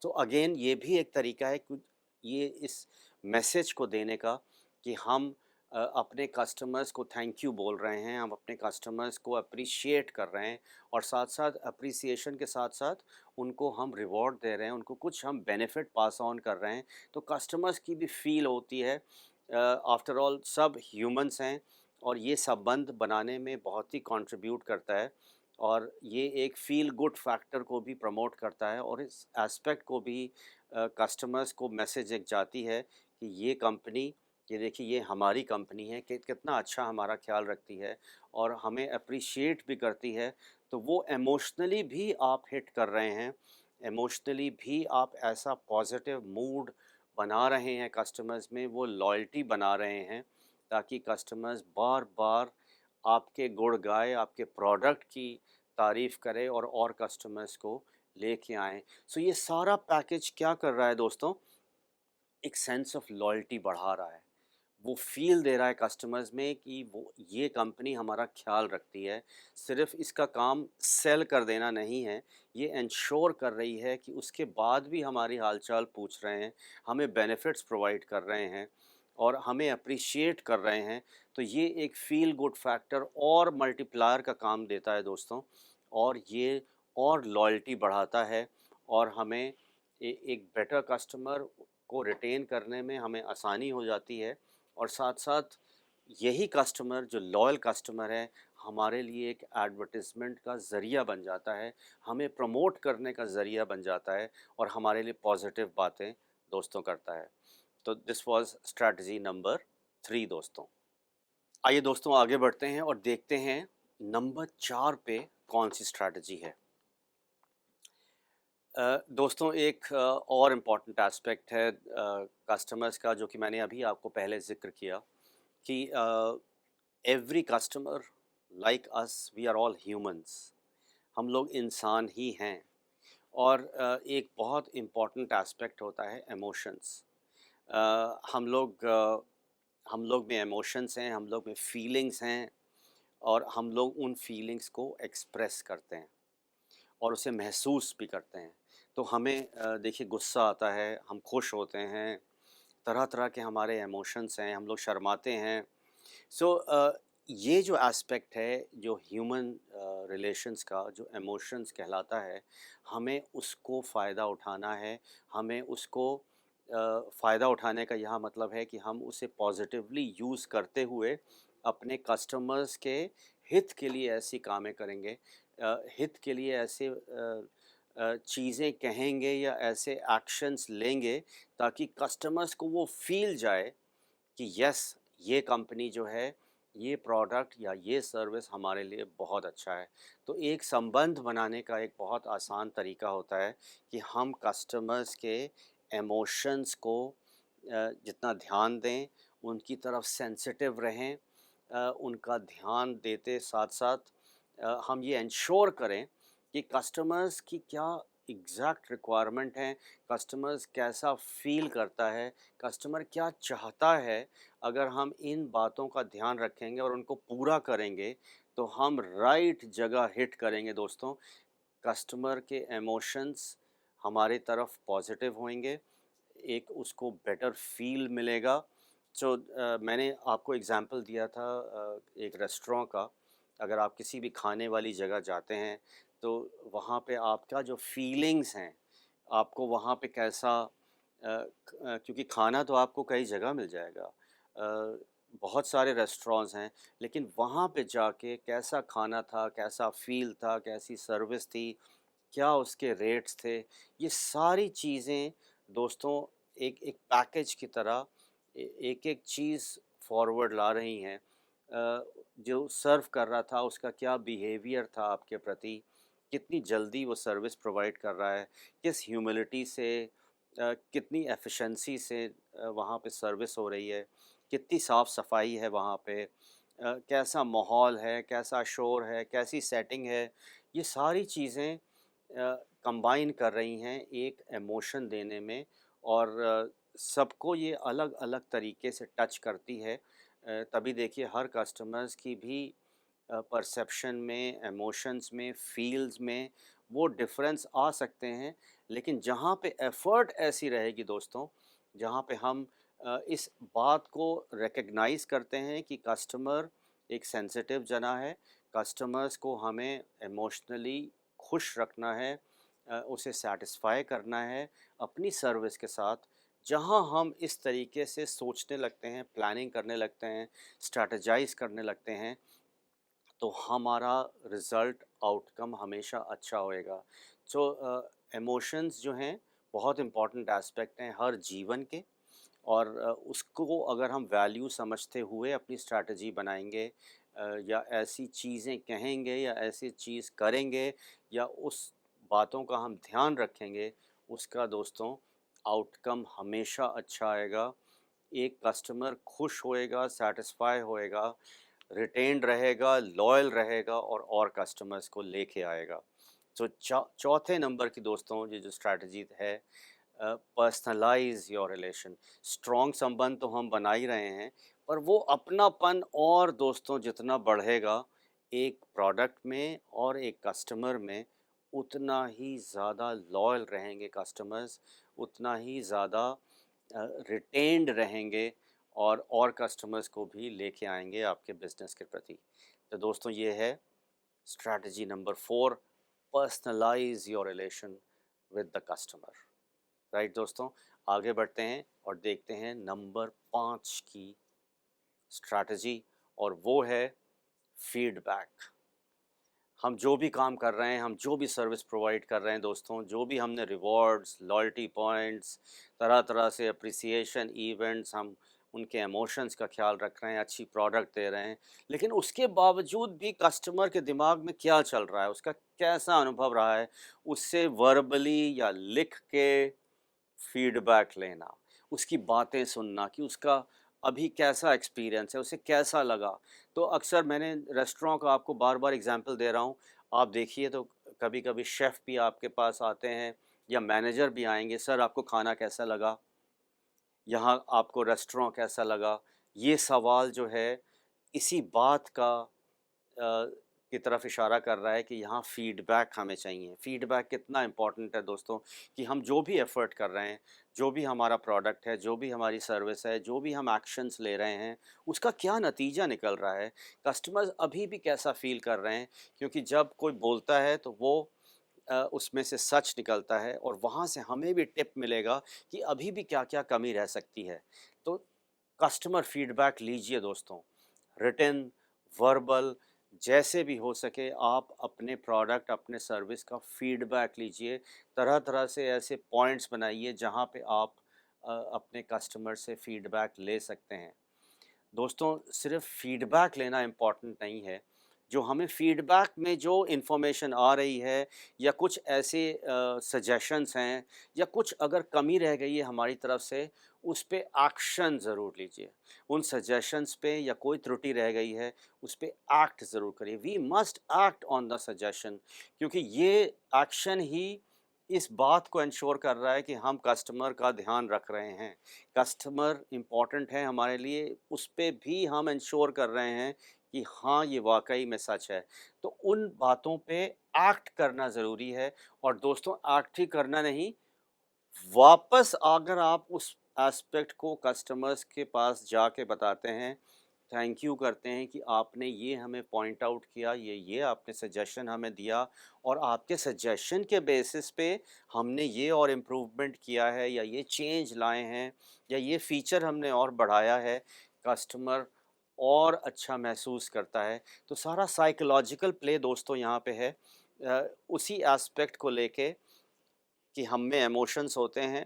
तो अगेन ये भी एक तरीका है कि ये इस मैसेज को देने का कि हम अपने कस्टमर्स को थैंक यू बोल रहे हैं, हम अपने कस्टमर्स को अप्रिशिएट कर रहे हैं और साथ-साथ अप्रिसिएशन के साथ-साथ उनको हम रिवॉर्ड दे रहे हैं, उनको कुछ हम बेनिफिट पास ऑन कर रहे हैं। तो कस्टमर्स की भी फ़ील होती है, आफ्टर ऑल सब ह्यूमन्स हैं और ये संबंध बनाने में बहुत ही कंट्रीब्यूट करता है और ये एक फ़ील गुड फैक्टर को भी प्रमोट करता है और इस एस्पेक्ट को भी कस्टमर्स को मैसेज एक जाती है कि ये कंपनी, ये देखिए ये हमारी कंपनी है कि कितना अच्छा हमारा ख़्याल रखती है और हमें एप्रिशिएट भी करती है। तो वो इमोशनली भी आप हिट कर रहे हैं, इमोशनली भी आप ऐसा पॉज़िटिव मूड बना रहे हैं कस्टमर्स में, वो लॉयल्टी बना रहे हैं ताकि कस्टमर्स बार-बार आपके गुण गाएँ, आपके प्रोडक्ट की तारीफ़ करें और कस्टमर्स को लेके आएँ। सो ये सारा पैकेज क्या कर रहा है दोस्तों, एक सेंस ऑफ लॉयल्टी बढ़ा रहा है। वो फ़ील दे रहा है कस्टमर्स में कि वो ये कंपनी हमारा ख़्याल रखती है। सिर्फ़ इसका काम सेल कर देना नहीं है, ये एंश्योर कर रही है कि उसके बाद भी हमारी हाल-चाल पूछ रहे हैं, हमें बेनिफिट्स प्रोवाइड कर रहे हैं और हमें एप्रिशिएट कर रहे हैं। तो ये एक फ़ील गुड फैक्टर और मल्टीप्लायर का काम देता है दोस्तों और ये और लॉयल्टी बढ़ाता है और हमें एक बेटर कस्टमर को रिटेन करने में हमें आसानी हो जाती है और साथ-साथ यही कस्टमर जो लॉयल कस्टमर है, हमारे लिए एक एडवर्टाइज़मेंट का ज़रिया बन जाता है, हमें प्रमोट करने का ज़रिया बन जाता है और हमारे लिए पॉज़िटिव बातें दोस्तों करता है। तो दिस वाज़ स्ट्रैटेजी नंबर 3 दोस्तों। आइए दोस्तों आगे बढ़ते हैं और देखते हैं नंबर 4 पे कौन-सी स्ट्रैटेजी है। दोस्तों एक और इम्पॉर्टेंट एस्पेक्ट है कस्टमर्स का जो कि मैंने अभी आपको पहले ज़िक्र किया कि every customer like us we are all humans, हम लोग इंसान ही हैं और एक बहुत इम्पॉर्टेंट एस्पेक्ट होता है इमोशंस। हम लोग में इमोशंस हैं, हम लोग में फीलिंग्स हैं और हम लोग उन फीलिंग्स को एक्सप्रेस करते हैं और उसे महसूस भी करते हैं। तो हमें देखिए गुस्सा आता है, हम खुश होते हैं, तरह-तरह के हमारे इमोशंस हैं, हम लोग शर्माते हैं। सो ये जो एस्पेक्ट है, जो ह्यूमन रिलेशंस का जो इमोशंस कहलाता है, हमें उसको फ़ायदा उठाना है, हमें उसको फ़ायदा उठाने का यहाँ मतलब है कि हम उसे पॉज़िटिवली यूज़ करते हुए अपने कस्टमर्स के हित के लिए ऐसी कामें करेंगे, हित के लिए ऐसे चीज़ें कहेंगे या ऐसे एक्शंस लेंगे ताकि कस्टमर्स को वो फ़ील जाए कि यस, ये कंपनी जो है, ये प्रोडक्ट या ये सर्विस हमारे लिए बहुत अच्छा है। तो एक संबंध बनाने का एक बहुत आसान तरीका होता है कि हम कस्टमर्स के इमोशंस को जितना ध्यान दें, उनकी तरफ सेंसिटिव रहें, उनका ध्यान देते साथ-साथ हम ये एंश्योर करें कि कस्टमर्स की क्या एग्ज़ैक्ट रिक्वायरमेंट है, कस्टमर्स कैसा फ़ील करता है, कस्टमर क्या चाहता है। अगर हम इन बातों का ध्यान रखेंगे और उनको पूरा करेंगे, तो हम राइट जगह हिट करेंगे दोस्तों। कस्टमर के इमोशंस हमारी तरफ पॉजिटिव होंगे, एक उसको बेटर फ़ील मिलेगा। सो मैंने आपको एग्ज़ाम्पल दिया था एक रेस्टोरेंट का। अगर आप किसी भी खाने वाली जगह जाते हैं, तो वहाँ पे आपका जो फ़ीलिंग्स हैं, आपको वहाँ पे कैसा क्योंकि खाना तो आपको कई जगह मिल जाएगा। बहुत सारे रेस्टोरेंट्स हैं, लेकिन वहाँ पे जाके कैसा खाना था, कैसा फ़ील था, कैसी सर्विस थी, क्या उसके रेट्स थे, ये सारी चीज़ें दोस्तों एक एक पैकेज की तरह एक-एक चीज़ फॉरवर्ड ला रही हैं जो सर्व कर रहा था उसका क्या बिहेवियर था आपके प्रति, कितनी जल्दी वो सर्विस प्रोवाइड कर रहा है, किस ह्यूमिलिटी से कितनी एफिशिएंसी से वहाँ पे सर्विस हो रही है, कितनी साफ़ सफाई है वहाँ पे, कैसा माहौल है, कैसा शोर है, कैसी सेटिंग है, ये सारी चीज़ें कंबाइन कर रही हैं एक इमोशन देने में। और सबको ये अलग-अलग तरीके से टच करती है। तभी देखिए हर कस्टमर्स की भी परसेप्शन में, इमोशंस में, फ़ील्स में वो डिफ़रेंस आ सकते हैं। लेकिन जहाँ पे एफ़र्ट ऐसी रहेगी दोस्तों, जहाँ पे हम इस बात को रिकॉग्नाइज़ करते हैं कि कस्टमर एक सेंसिटिव जना है, कस्टमर्स को हमें इमोशनली खुश रखना है, उसे सैटिस्फाई करना है अपनी सर्विस के साथ। जहाँ हम इस तरीके से सोचने लगते हैं, प्लानिंग करने लगते हैं, स्ट्रैटेजाइज़ करने लगते हैं, तो हमारा रिज़ल्ट आउटकम हमेशा अच्छा होएगा। सो इमोशंस जो हैं बहुत इम्पोर्टेंट एस्पेक्ट हैं हर जीवन के। और उसको अगर हम वैल्यू समझते हुए अपनी स्ट्रैटेजी बनाएँगे, या ऐसी चीज़ें कहेंगे या ऐसी चीज़ करेंगे या उस बातों का हम ध्यान रखेंगे, उसका दोस्तों आउटकम हमेशा अच्छा आएगा। एक कस्टमर खुश होएगा, सैटिस्फाई होएगा, रिटेन्ड रहेगा, लॉयल रहेगा और कस्टमर्स को लेके आएगा। तो चौथे नंबर की दोस्तों ये जो स्ट्रैटेजी है, पर्सनलाइज़ योर रिलेशन। स्ट्रॉन्ग संबंध तो हम बना ही रहे हैं, पर वो अपनापन और दोस्तों जितना बढ़ेगा एक प्रोडक्ट में और एक कस्टमर में, उतना ही ज़्यादा लॉयल रहेंगे कस्टमर्स, उतना ही ज़्यादा रिटेन्ड रहेंगे और कस्टमर्स को भी लेके आएँगे आपके बिज़नेस के प्रति। तो दोस्तों ये है strategy number 4, personalise your relation with the customer. Right दोस्तों, आगे बढ़ते हैं और देखते हैं नंबर 5 की स्ट्रैटेजी, और वो है फीडबैक। हम जो भी काम कर रहे हैं, हम जो भी सर्विस प्रोवाइड कर रहे हैं दोस्तों, जो भी हमने रिवॉर्ड्स, लॉयल्टी पॉइंट्स, तरह-तरह से एप्रिसिएशन इवेंट्स, हम उनके इमोशंस का ख़्याल रख रहे हैं, अच्छी प्रोडक्ट दे रहे हैं। लेकिन उसके बावजूद भी कस्टमर के दिमाग में क्या चल रहा है, उसका कैसा अनुभव रहा है, उससे वर्बली या लिख के फीडबैक लेना, उसकी बातें सुनना कि उसका अभी कैसा एक्सपीरियंस है, उसे कैसा लगा। तो अक्सर मैंने रेस्टोरेंट का आपको बार-बार एग्ज़ाम्पल दे रहा हूँ, आप देखिए तो कभी-कभी शेफ़ भी आपके पास आते हैं या मैनेजर भी आएँगे, "सर आपको खाना कैसा लगा? यहाँ आपको रेस्टोरेंट कैसा लगा?" ये सवाल जो है, इसी बात का की तरफ इशारा कर रहा है कि यहाँ फ़ीडबैक हमें चाहिए। फ़ीडबैक कितना इम्पोर्टेंट है दोस्तों, कि हम जो भी एफ़र्ट कर रहे हैं, जो भी हमारा प्रोडक्ट है, जो भी हमारी सर्विस है, जो भी हम एक्शंस ले रहे हैं, उसका क्या नतीजा निकल रहा है? कस्टमर्स अभी भी कैसा फ़ील कर रहे हैं? क्योंकि जब कोई बोलता है तो वो उसमें से सच निकलता है और वहाँ से हमें भी टिप मिलेगा कि अभी भी क्या-क्या कमी रह सकती है। तो कस्टमर फ़ीडबैक लीजिए दोस्तों, रिटन, वर्बल, जैसे भी हो सके आप अपने प्रोडक्ट, अपने सर्विस का फ़ीडबैक लीजिए। तरह-तरह से ऐसे पॉइंट्स बनाइए जहाँ पे आप अपने कस्टमर से फ़ीडबैक ले सकते हैं। दोस्तों सिर्फ फीडबैक लेना इम्पोर्टेंट नहीं है, जो हमें फीडबैक में जो इन्फॉर्मेशन आ रही है या कुछ ऐसे सजेशंस हैं या कुछ अगर कमी रह गई है हमारी तरफ से, उस पे एक्शन ज़रूर लीजिए। उन सजेशंस पे या कोई त्रुटि रह गई है, उस पे एक्ट ज़रूर करिए। We must act on the suggestion, क्योंकि ये एक्शन ही इस बात को एंश्योर कर रहा है कि हम कस्टमर का ध्यान रख रहे हैं। कस्टमर इम्पोर्टेंट है हमारे लिए, उस पे भी हम एंश्योर कर रहे हैं कि हाँ, ये वाक़ई में सच है। तो उन बातों पे एक्ट करना ज़रूरी है। और दोस्तों एक्ट ही करना नहीं, वापस अगर आप उस एस्पेक्ट को कस्टमर्स के पास जाके बताते हैं, थैंक यू करते हैं कि आपने ये हमें पॉइंट आउट किया, ये आपने सजेशन हमें दिया और आपके सजेशन के बेसिस पे हमने ये और इम्प्रूवमेंट किया है या ये चेंज लाए हैं या ये फ़ीचर हमने और बढ़ाया है, कस्टमर और अच्छा महसूस करता है। तो सारा साइकोलॉजिकल प्ले दोस्तों यहाँ पे है, उसी एस्पेक्ट को लेके कि हम में इमोशंस होते हैं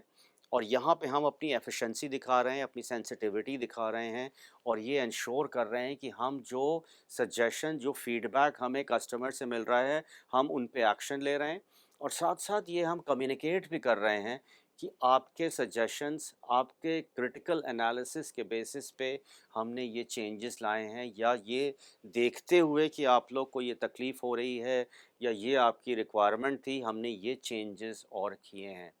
और यहाँ पे हम अपनी एफिशिएंसी दिखा रहे हैं, अपनी सेंसिटिविटी दिखा रहे हैं और ये एंश्योर कर रहे हैं कि हम जो सजेशन, जो फीडबैक हमें कस्टमर से मिल रहा है, हम उन पे एक्शन ले रहे हैं और साथ-साथ ये हम कम्युनिकेट भी कर रहे हैं कि आपके सजेशंस, आपके क्रिटिकल एनालिसिस के बेसिस पे हमने ये चेंजेस लाए हैं या ये देखते हुए कि आप लोग को ये तकलीफ़ हो रही है या ये आपकी रिक्वायरमेंट थी, हमने ये चेंजेस और किए हैं।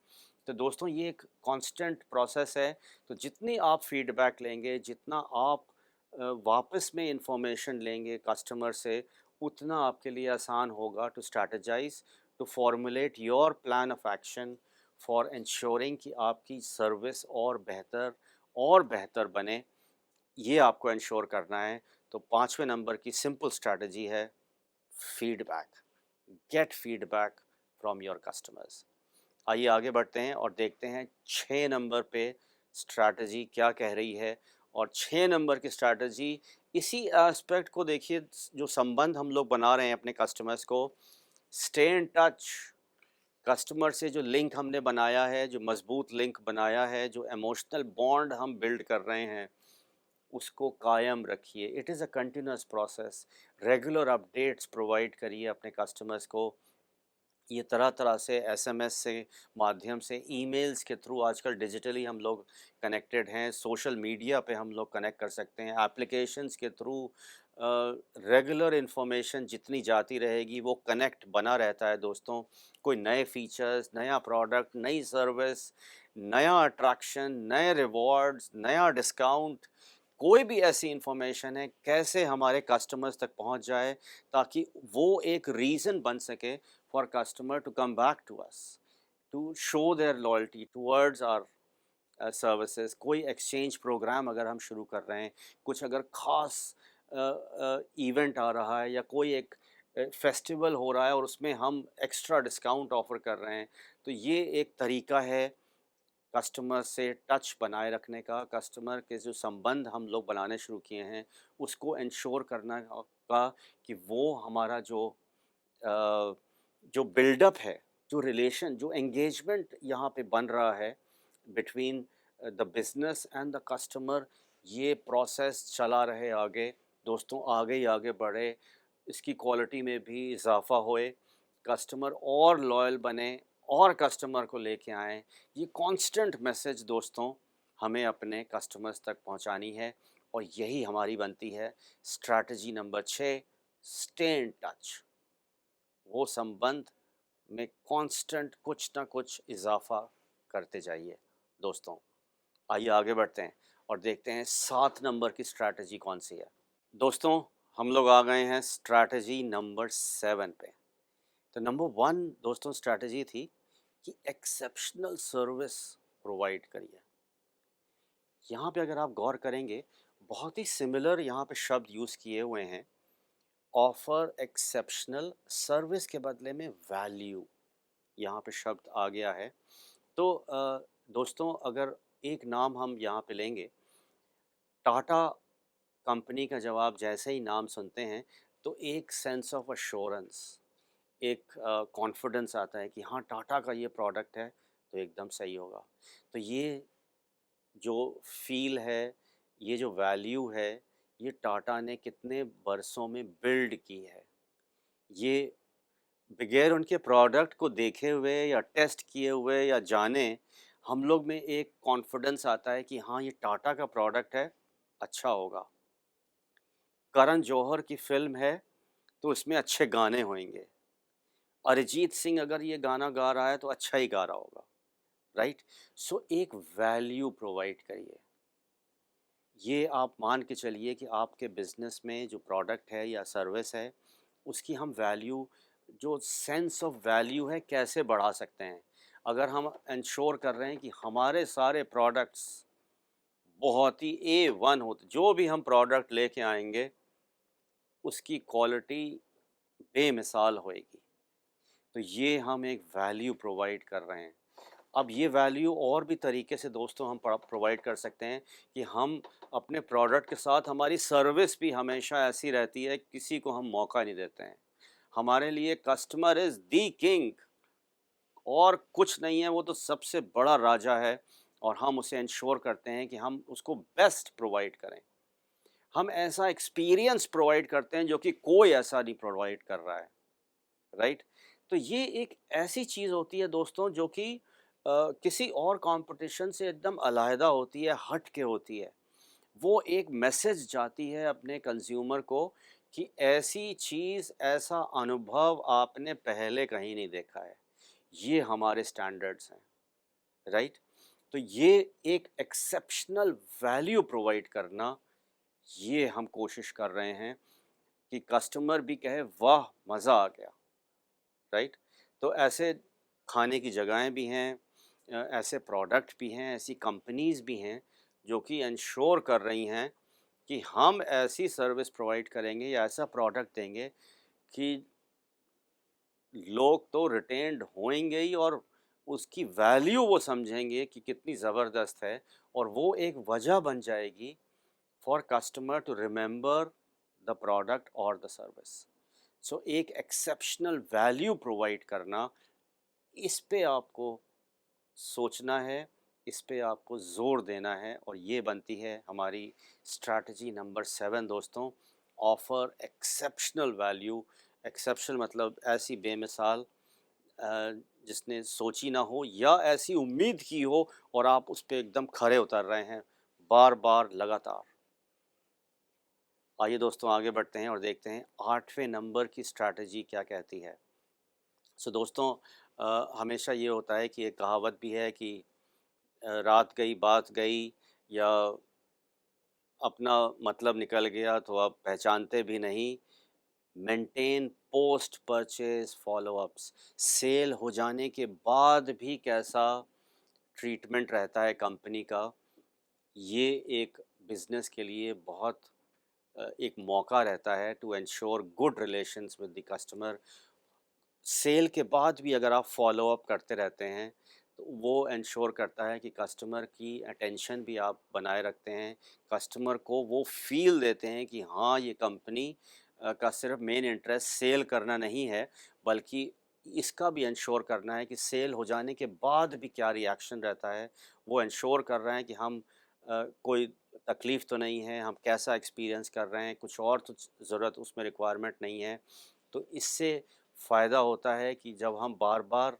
तो दोस्तों ये एक कांस्टेंट प्रोसेस है, तो जितनी आप फीडबैक लेंगे, जितना आप वापस में इंफॉर्मेशन लेंगे कस्टमर से, उतना आपके लिए आसान होगा to strategize, to formulate your plan of action for ensuring कि आपकी सर्विस और बेहतर बने, ये आपको एंश्योर करना है। तो 5वें नंबर की सिंपल स्ट्रैटेजी है feedback, gate feedback from your customers. आइए आगे बढ़ते हैं और देखते हैं 6 नंबर पे स्ट्रैटेजी क्या कह रही है और 6 नंबर की स्ट्रैटेजी इसी एस्पेक्ट को देखिए, जो संबंध हम लोग बना रहे हैं अपने कस्टमर्स को, स्टे इन टच। कस्टमर से जो लिंक हमने बनाया है, जो मजबूत लिंक बनाया है, जो इमोशनल बॉन्ड हम बिल्ड कर रहे हैं, उसको कायम रखिए। It is a continuous process. Regular updates provide करिए अपने कस्टमर्स को। ये तरह-तरह से एसएमएस से माध्यम से, ईमेल्स के थ्रू, आजकल डिजिटली हम लोग कनेक्टेड हैं, सोशल मीडिया पे हम लोग कनेक्ट कर सकते हैं, एप्लीकेशंस के थ्रू रेगुलर इन्फॉर्मेशन जितनी जाती रहेगी वो कनेक्ट बना रहता है दोस्तों। कोई नए फीचर्स, नया प्रोडक्ट, नई सर्विस, नया अट्रैक्शन, नए रिवॉर्ड्स, नया डिस्काउंट, कोई भी ऐसी इन्फॉर्मेशन है, कैसे हमारे कस्टमर्स तक पहुंच जाए ताकि वो एक रीज़न बन सके for customer to come back to us, to show their loyalty towards our services। कोई एक्सचेंज प्रोग्राम अगर हम शुरू कर रहे हैं, कुछ अगर ख़ास इवेंट आ रहा है या कोई एक फेस्टिवल हो रहा है और उसमें हम एक्स्ट्रा डिस्काउंट ऑफ़र कर रहे हैं, तो ये एक तरीका है कस्टमर से टच बनाए रखने का। कस्टमर के जो संबंध हम लोग बनाने शुरू किए हैं, उसको इंश्योर करना का कि वो हमारा अ, जो बिल्डअप है, जो रिलेशन, जो एंगेजमेंट यहाँ पे बन रहा है between the business and the customer, ये प्रोसेस चला रहे आगे। दोस्तों आगे ही आगे बढ़े, इसकी क्वालिटी में भी इजाफ़ा होए, कस्टमर और लॉयल बने और कस्टमर को लेके आएँ। ये कांस्टेंट मैसेज दोस्तों हमें अपने कस्टमर्स तक पहुँचानी है और यही हमारी बनती है strategy number 6, stay in touch. वो संबंध में कांस्टेंट कुछ ना कुछ इजाफा करते जाइए दोस्तों। आइए आगे बढ़ते हैं और देखते हैं 7 नंबर की स्ट्रैटेजी कौन सी है। दोस्तों हम लोग आ गए हैं स्ट्रैटेजी नंबर 7 पे। तो नंबर 1 दोस्तों स्ट्रैटेजी थी कि एक्सेप्शनल सर्विस प्रोवाइड करिए। यहाँ पे अगर आप गौर करेंगे, बहुत ही सिमिलर यहाँ पे शब्द यूज़ किए हुए हैं। ऑफर एक्सेप्शनल सर्विस के बदले में वैल्यू, यहाँ पे शब्द आ गया है। तो दोस्तों अगर एक नाम हम यहाँ पे लेंगे, टाटा कंपनी का जब आप जैसे ही नाम सुनते हैं तो एक सेंस ऑफ अश्योरेंस, एक कॉन्फिडेंस आता है कि हाँ टाटा का ये प्रोडक्ट है तो एकदम सही होगा। तो ये जो फील है, ये जो वैल्यू है, ये टाटा ने कितने बरसों में बिल्ड की है। ये बगैर उनके प्रोडक्ट को देखे हुए या टेस्ट किए हुए या जाने, हम लोग में एक कॉन्फिडेंस आता है कि हाँ ये टाटा का प्रोडक्ट है, अच्छा होगा। करण जौहर की फ़िल्म है तो उसमें अच्छे गाने होंगे। अरिजीत सिंह अगर ये गाना गा रहा है तो अच्छा ही गा रहा होगा, राइट? सो एक वैल्यू प्रोवाइड करिए। ये आप मान के चलिए कि आपके बिज़नेस में जो प्रोडक्ट है या सर्विस है, उसकी हम वैल्यू, जो सेंस ऑफ वैल्यू है, कैसे बढ़ा सकते हैं। अगर हम इंश्योर कर रहे हैं कि हमारे सारे प्रोडक्ट्स बहुत ही A1 होते, जो भी हम प्रोडक्ट लेके आएंगे उसकी क्वालिटी बेमिसाल होएगी, तो ये हम एक वैल्यू प्रोवाइड कर रहे हैं। अब ये वैल्यू और भी तरीके से दोस्तों हम प्रोवाइड कर सकते हैं कि हम अपने प्रोडक्ट के साथ हमारी सर्विस भी हमेशा ऐसी रहती है, किसी को हम मौका नहीं देते हैं। हमारे लिए कस्टमर इज़ द किंग और कुछ नहीं है, वो तो सबसे बड़ा राजा है और हम उसे इंश्योर करते हैं कि हम उसको बेस्ट प्रोवाइड करें। हम ऐसा एक्सपीरियंस प्रोवाइड करते हैं जो कि कोई ऐसा नहीं प्रोवाइड कर रहा है, राइट? तो ये एक ऐसी चीज़ होती है दोस्तों जो कि किसी और कॉम्पिटिशन से एकदम अलहदा होती है, हट के होती है। वो एक मैसेज जाती है अपने कंज्यूमर को कि ऐसी चीज़, ऐसा अनुभव आपने पहले कहीं नहीं देखा है। ये हमारे स्टैंडर्ड्स हैं, राइट? तो ये एक एक्सेप्शनल वैल्यू प्रोवाइड करना, ये हम कोशिश कर रहे हैं कि कस्टमर भी कहे वाह! मज़ा आ गया, राइट? तो ऐसे खाने की जगहें भी हैं, ऐसे प्रोडक्ट भी हैं, ऐसी कंपनीज़ भी हैं जो कि एंश्योर कर रही हैं कि हम ऐसी सर्विस प्रोवाइड करेंगे या ऐसा प्रोडक्ट देंगे कि लोग तो रिटेन्ड होएँगे ही और उसकी वैल्यू वो समझेंगे कि कितनी ज़बरदस्त है और वो एक वजह बन जाएगी for customer to remember the product और द सर्विस। सो एक एक्सेप्शनल वैल्यू प्रोवाइड करना, इस पे आपको सोचना है, इस पे आपको ज़ोर देना है और ये बनती है हमारी स्ट्रैटेजी नंबर 7 दोस्तों। Offer exceptional value. एक्सेप्शनल मतलब ऐसी बेमिसाल जिसने सोची ना हो या ऐसी उम्मीद की हो और आप उस पे एकदम खरे उतर रहे हैं, बार-बार लगातार। आइए दोस्तों आगे बढ़ते हैं और देखते हैं 8वें नंबर की स्ट्रैटेजी क्या कहती है। सो दोस्तों हमेशा ये होता है कि एक कहावत भी है कि रात गई बात गई या अपना मतलब निकल गया तो आप पहचानते भी नहीं। Maintain post purchase followups. Sale हो जाने के बाद भी कैसा ट्रीटमेंट रहता है कंपनी का, ये एक बिजनेस के लिए बहुत एक मौका रहता है to ensure good relations with the customer. Sale के बाद भी अगर आप फॉलो अप करते रहते हैं तो वो एंश्योर करता है कि कस्टमर की अटेंशन भी आप बनाए रखते हैं। कस्टमर को वो फ़ील देते हैं कि हाँ, ये कंपनी का सिर्फ मेन इंटरेस्ट सेल करना नहीं है, बल्कि इसका भी एंश्योर करना है कि सेल हो जाने के बाद भी क्या रिएक्शन रहता है। वो एंश्योर कर रहे हैं कि हम कोई तकलीफ़ तो नहीं है, हम कैसा एक्सपीरियंस कर रहे हैं, कुछ और तो ज़रूरत उसमें रिक्वायरमेंट नहीं है। तो इससे फ़ायदा होता है कि जब हम बार-बार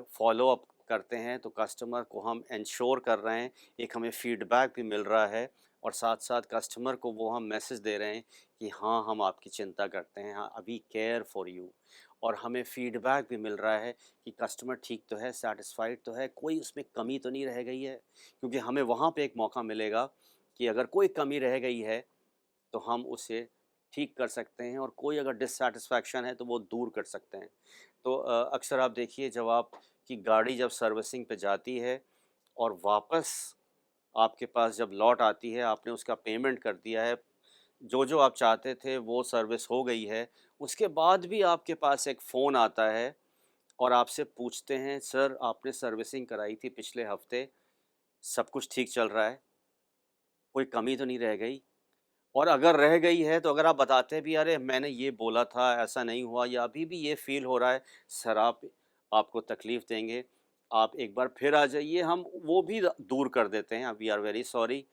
फ़ॉलो अप करते हैं तो कस्टमर को हम एंश्योर कर रहे हैं, एक हमें फ़ीडबैक भी मिल रहा है और साथ-साथ कस्टमर को वो हम मैसेज दे रहे हैं कि हाँ, हम आपकी चिंता करते हैं, हाँ, वी केयर फॉर यू। और हमें फ़ीडबैक भी मिल रहा है कि कस्टमर ठीक तो है, सैटिस्फाइड तो है, कोई उसमें कमी तो नहीं रह गई है। क्योंकि हमें वहाँ पे एक मौका मिलेगा कि अगर कोई कमी रह गई है तो हम उसे ठीक कर सकते हैं और कोई अगर डिससैटिस्फैक्शन है तो वो दूर कर सकते हैं। तो अक्सर आप देखिए जब आपकी गाड़ी जब सर्विसिंग पे जाती है और वापस आपके पास जब लौट आती है, आपने उसका पेमेंट कर दिया है, जो-जो आप चाहते थे वो सर्विस हो गई है, उसके बाद भी आपके पास एक फ़ोन आता है और आपसे पूछते हैं, "सर आपने सर्विसिंग कराई थी पिछले हफ़्ते, सब कुछ ठीक चल रहा है? कोई कमी तो नहीं रह गई?" और अगर रह गई है तो अगर आप बताते भी अरे मैंने ये बोला था, ऐसा नहीं हुआ या अभी भी ये फ़ील हो रहा है, सर आप आपको तकलीफ़ देंगे, आप एक बार फिर आ जाइए, हम वो भी दूर कर देते हैं, वी आर वेरी सॉरी।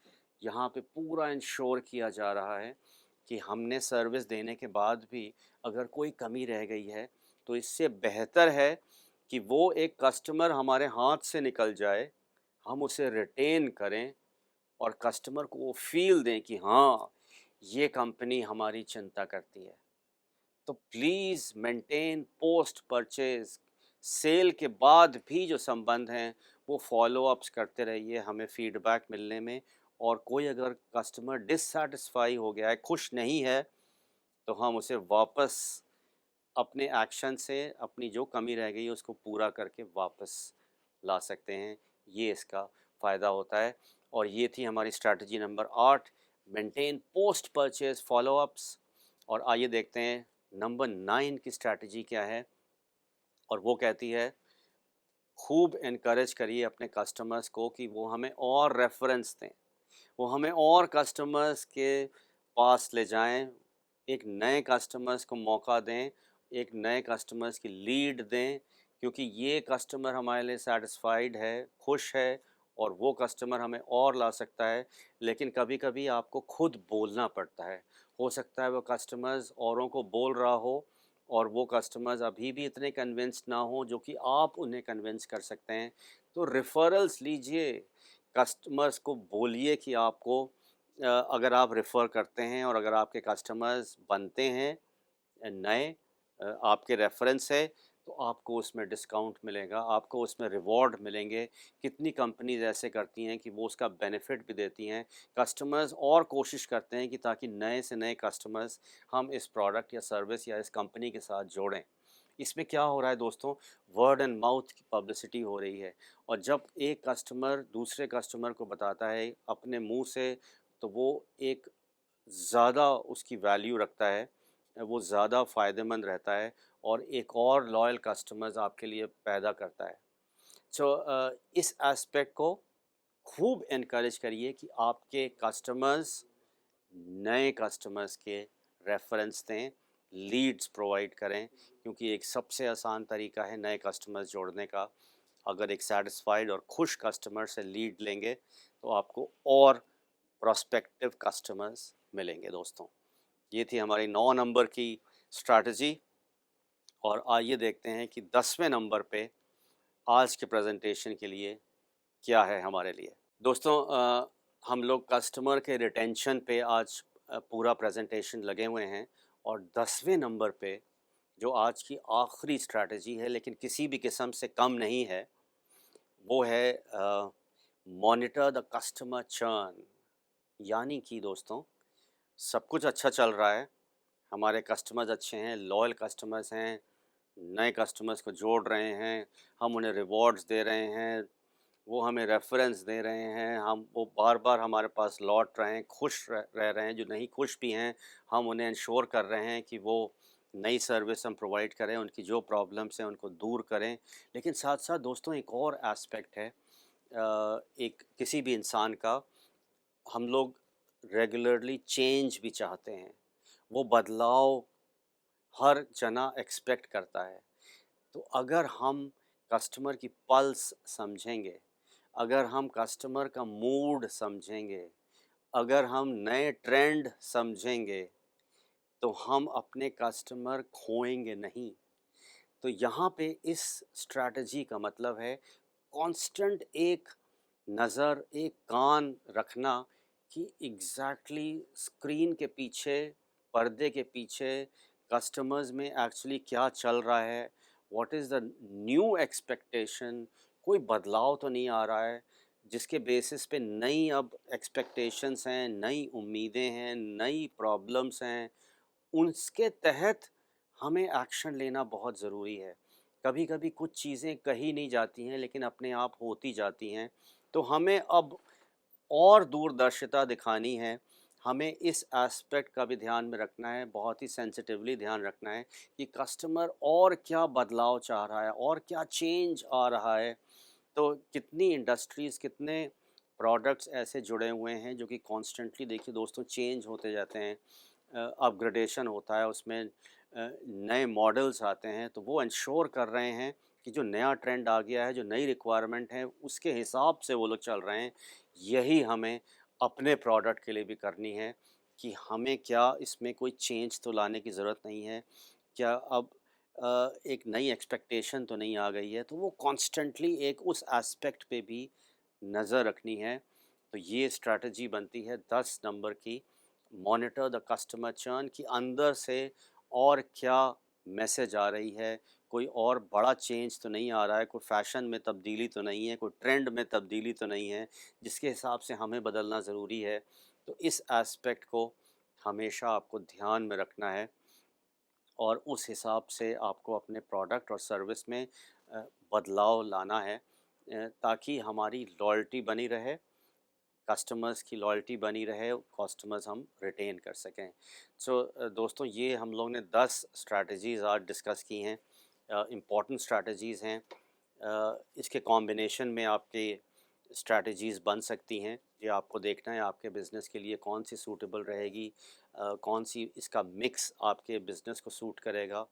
यहाँ पे पूरा इंश्योर किया जा रहा है कि हमने सर्विस देने के बाद भी अगर कोई कमी रह गई है, तो इससे बेहतर है कि वो एक कस्टमर हमारे हाथ से निकल जाए, हम उसे रिटेन करें और कस्टमर को वो फ़ील दें कि हाँ, ये कंपनी हमारी चिंता करती है। तो please maintain post purchase. Sale के बाद भी जो संबंध हैं, वो फ़ॉलो-अप्स करते रहिए हमें फ़ीडबैक मिलने में और कोई अगर कस्टमर डिससैटिस्फ़ाई हो गया है, खुश नहीं है, तो हम उसे वापस अपने एक्शन से अपनी जो कमी रह गई है उसको पूरा करके वापस ला सकते हैं। ये इसका फ़ायदा होता है और ये थी हमारी strategy number 8, maintain post purchase follow-ups. और आइए देखते हैं नंबर 9 की स्ट्रैटेजी क्या है और वो कहती है खूब एनकरेज करिए अपने कस्टमर्स को कि वो हमें और रेफ़रेंस दें। वो हमें और कस्टमर्स के पास ले जाएँ, एक नए कस्टमर्स को मौका दें, एक नए कस्टमर्स की लीड दें क्योंकि ये कस्टमर हमारे लिए सैटिस्फाइड है, खुश है और वो कस्टमर हमें और ला सकता है। लेकिन कभी-कभी आपको खुद बोलना पड़ता है। हो सकता है वो कस्टमर्स औरों को बोल रहा हो और वो कस्टमर्स अभी भी इतने कन्विंस्ड ना हों जो कि आप उन्हें कन्विंस कर सकते हैं। तो रेफ़रल्स लीजिए, कस्टमर्स को बोलिए कि आपको अगर आप रेफ़र करते हैं और अगर आपके कस्टमर्स बनते हैं नए आपके रेफ़रेंस है, तो आपको उसमें डिस्काउंट मिलेगा, आपको उसमें रिवॉर्ड मिलेंगे। कितनी कंपनीज़ ऐसे करती हैं कि वो उसका बेनिफिट भी देती हैं। कस्टमर्स और कोशिश करते हैं कि ताकि नए से नए कस्टमर्स हम इस प्रोडक्ट या सर्विस या इस कंपनी के साथ जोड़ें। इसमें क्या हो रहा है दोस्तों, वर्ड एंड माउथ की पब्लिसिटी हो रही है और जब एक कस्टमर दूसरे कस्टमर को बताता है अपने मुँह से, तो वो एक ज़्यादा उसकी वैल्यू रखता है, वो ज़्यादा फ़ायदेमंद रहता है और एक और लॉयल कस्टमर्स आपके लिए पैदा करता है। सो इस एस्पेक्ट को खूब एनकरेज करिए कि आपके कस्टमर्स नए कस्टमर्स के रेफ़रेंस दें, लीड्स प्रोवाइड करें क्योंकि एक सबसे आसान तरीका है नए कस्टमर्स जोड़ने का। अगर एक सैटिस्फाइड और खुश कस्टमर से लीड लेंगे, तो आपको और प्रोस्पेक्टिव कस्टमर्स मिलेंगे दोस्तों। ये थी हमारी 9 नंबर की स्ट्रैटेजी और आइए देखते हैं कि 10वें नंबर पे आज के प्रेजेंटेशन के लिए क्या है हमारे लिए। दोस्तों हम लोग कस्टमर के रिटेंशन पे आज पूरा प्रेजेंटेशन लगे हुए हैं और 10वें नंबर पे जो आज की आखिरी स्ट्रैटेजी है लेकिन किसी भी किस्म से कम नहीं है, वो है मॉनिटर द कस्टमर चर्न। यानी कि दोस्तों सब कुछ अच्छा चल रहा है, हमारे कस्टमर्स अच्छे हैं, लॉयल कस्टमर्स हैं, नए कस्टमर्स को जोड़ रहे हैं, हम उन्हें रिवॉर्ड्स दे रहे हैं, वो हमें रेफ़रेंस दे रहे हैं, हम वो बार-बार हमारे पास लौट रहे हैं, खुश रह रहे हैं, जो नहीं खुश भी हैं, हम उन्हें इंश्योर कर रहे हैं कि वो नई सर्विस हम प्रोवाइड करें, उनकी जो प्रॉब्लम्स हैं उनको दूर करें। लेकिन साथ-साथ दोस्तों एक और एस्पेक्ट है एक किसी भी इंसान का, हम लोग रेगुलरली चेंज भी चाहते हैं। वो बदलाव हर जना एक्सपेक्ट करता है। तो अगर हम कस्टमर की पल्स समझेंगे, अगर हम कस्टमर का मूड समझेंगे, अगर हम नए ट्रेंड समझेंगे, तो हम अपने कस्टमर खोएँगे नहीं। तो यहाँ पे इस स्ट्रैटेजी का मतलब है कांस्टेंट एक नज़र, एक कान रखना कि एग्ज़ैक्टली स्क्रीन के पीछे, पर्दे के पीछे कस्टमर्स में एक्चुअली क्या चल रहा है, what is the new expectation, कोई बदलाव तो नहीं आ रहा है, जिसके बेसिस पे नई अब एक्सपेक्टेशंस हैं, नई उम्मीदें हैं, नई प्रॉब्लम्स हैं, उसके तहत हमें एक्शन लेना बहुत ज़रूरी है। कभी-कभी कुछ चीज़ें कही नहीं जाती हैं लेकिन अपने आप होती जाती हैं। तो हमें अब और दूरदर्शिता दिखानी है, हमें इस एस्पेक्ट का भी ध्यान में रखना है, बहुत ही सेंसिटिवली ध्यान रखना है कि कस्टमर और क्या बदलाव चाह रहा है और क्या चेंज आ रहा है। तो कितनी इंडस्ट्रीज़, कितने प्रोडक्ट्स ऐसे जुड़े हुए हैं जो कि कॉन्स्टेंटली देखिए दोस्तों चेंज होते जाते हैं। अपग्रेडेशन होता है उसमें नए मॉडल्स आते हैं तो वो इंश्योर कर रहे हैं कि जो नया ट्रेंड आ गया है, जो नई रिक्वायरमेंट है उसके हिसाब से वो लोग चल रहे हैं। यही हमें अपने प्रोडक्ट के लिए भी करनी है कि हमें क्या इसमें कोई चेंज तो लाने की ज़रूरत नहीं है। क्या अब एक नई एक्सपेक्टेशन तो नहीं आ गई है, तो वो कॉन्स्टेंटली एक उस एस्पेक्ट पे भी नज़र रखनी है। तो ये स्ट्रैटेजी बनती है 10 नंबर की, मॉनिटर द कस्टमर चर्न कि अंदर से और क्या मैसेज आ रही है, कोई और बड़ा चेंज तो नहीं आ रहा है, कोई फैशन में तब्दीली तो नहीं है, कोई ट्रेंड में तब्दीली तो नहीं है, जिसके हिसाब से हमें बदलना ज़रूरी है। तो इस एस्पेक्ट को हमेशा आपको ध्यान में रखना है और उस हिसाब से आपको अपने प्रोडक्ट और सर्विस में बदलाव लाना है ताकि हमारी लॉयल्टी बनी रहे, कस्टमर्स की लॉयल्टी बनी रहे, कस्टमर्स हम रिटेन कर सकें। सो दोस्तों ये हम लोग ने 10 स्ट्रैटेजीज़ आज डिस्कस की हैं, इम्पॉर्टेंट स्ट्रैटेजीज़ हैं। इसके कॉम्बिनेशन में आपकी स्ट्रैटेजीज़ बन सकती हैं। ये आपको देखना है आपके बिज़नेस के लिए कौन सी सूटेबल रहेगी, कौन सी इसका मिक्स आपके बिज़नेस को सूट करेगा।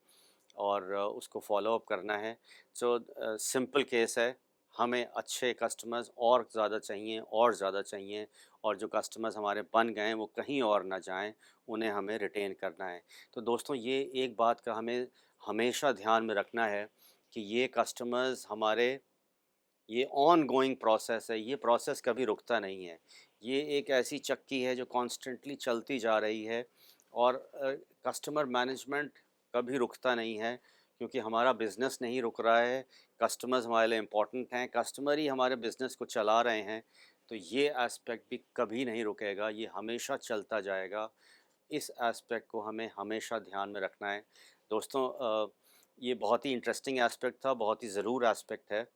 और उसको फॉलो अप करना है। सो सिंपल केस है, हमें अच्छे कस्टमर्स और ज़्यादा चाहिए और ज़्यादा चाहिए, और जो कस्टमर्स हमारे बन गए हैं वो कहीं और ना जाएं, उन्हें हमें रिटेन करना है। तो दोस्तों, ये एक बात का हमें हमेशा ध्यान में रखना है कि ये कस्टमर्स हमारे, ये ऑन गोइंग प्रोसेस है, ये प्रोसेस कभी रुकता नहीं है। ये एक ऐसी चक्की है जो कॉन्स्टेंटली चलती जा रही है, और कस्टमर मैनेजमेंट कभी रुकता नहीं है, क्योंकि हमारा बिज़नेस नहीं रुक रहा है, कस्टमर्स हमारे लिए इम्पोर्टेंट हैं, कस्टमर ही हमारे बिज़नेस को चला रहे हैं। तो ये एस्पेक्ट भी कभी नहीं रुकेगा, ये हमेशा चलता जाएगा। इस एस्पेक्ट को हमें हमेशा ध्यान में रखना है। दोस्तों, ये बहुत ही इंटरेस्टिंग एस्पेक्ट था, बहुत ही ज़रूर एस्पेक्ट है,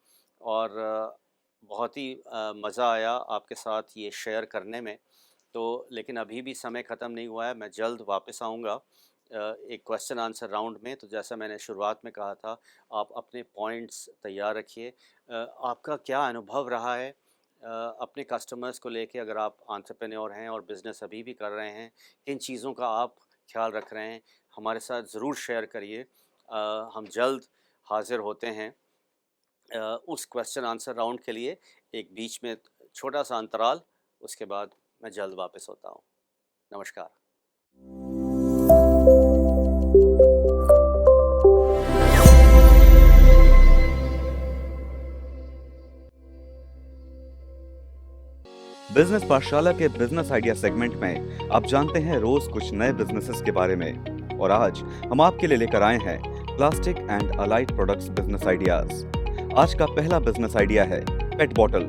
और बहुत ही मज़ा आया आपके साथ ये शेयर करने में। तो लेकिन अभी भी समय ख़त्म नहीं हुआ है, मैं जल्द वापस आऊँगा एक क्वेश्चन आंसर राउंड में। तो जैसा मैंने शुरुआत में कहा था, आप अपने पॉइंट्स तैयार रखिए। आपका क्या अनुभव रहा है अपने कस्टमर्स को लेके? अगर आप एंटरप्रेन्योर हैं और बिज़नेस अभी भी कर रहे हैं, किन चीज़ों का आप ख्याल रख रहे हैं, हमारे साथ ज़रूर शेयर करिए। हम जल्द हाज़िर होते हैं उस क्वेश्चन आंसर राउंड के लिए। एक बीच में छोटा सा अंतराल, उसके बाद मैं जल्द वापस होता हूँ। नमस्कार। बिजनेस पाठशाला के बिजनेस आइडिया सेगमेंट में आप जानते हैं रोज कुछ नए बिजनेसेस के बारे में, और आज हम आपके लिए लेकर आए हैं plastic and allied products business ideas. आज का पहला बिजनेस आइडिया है पेट बॉटल।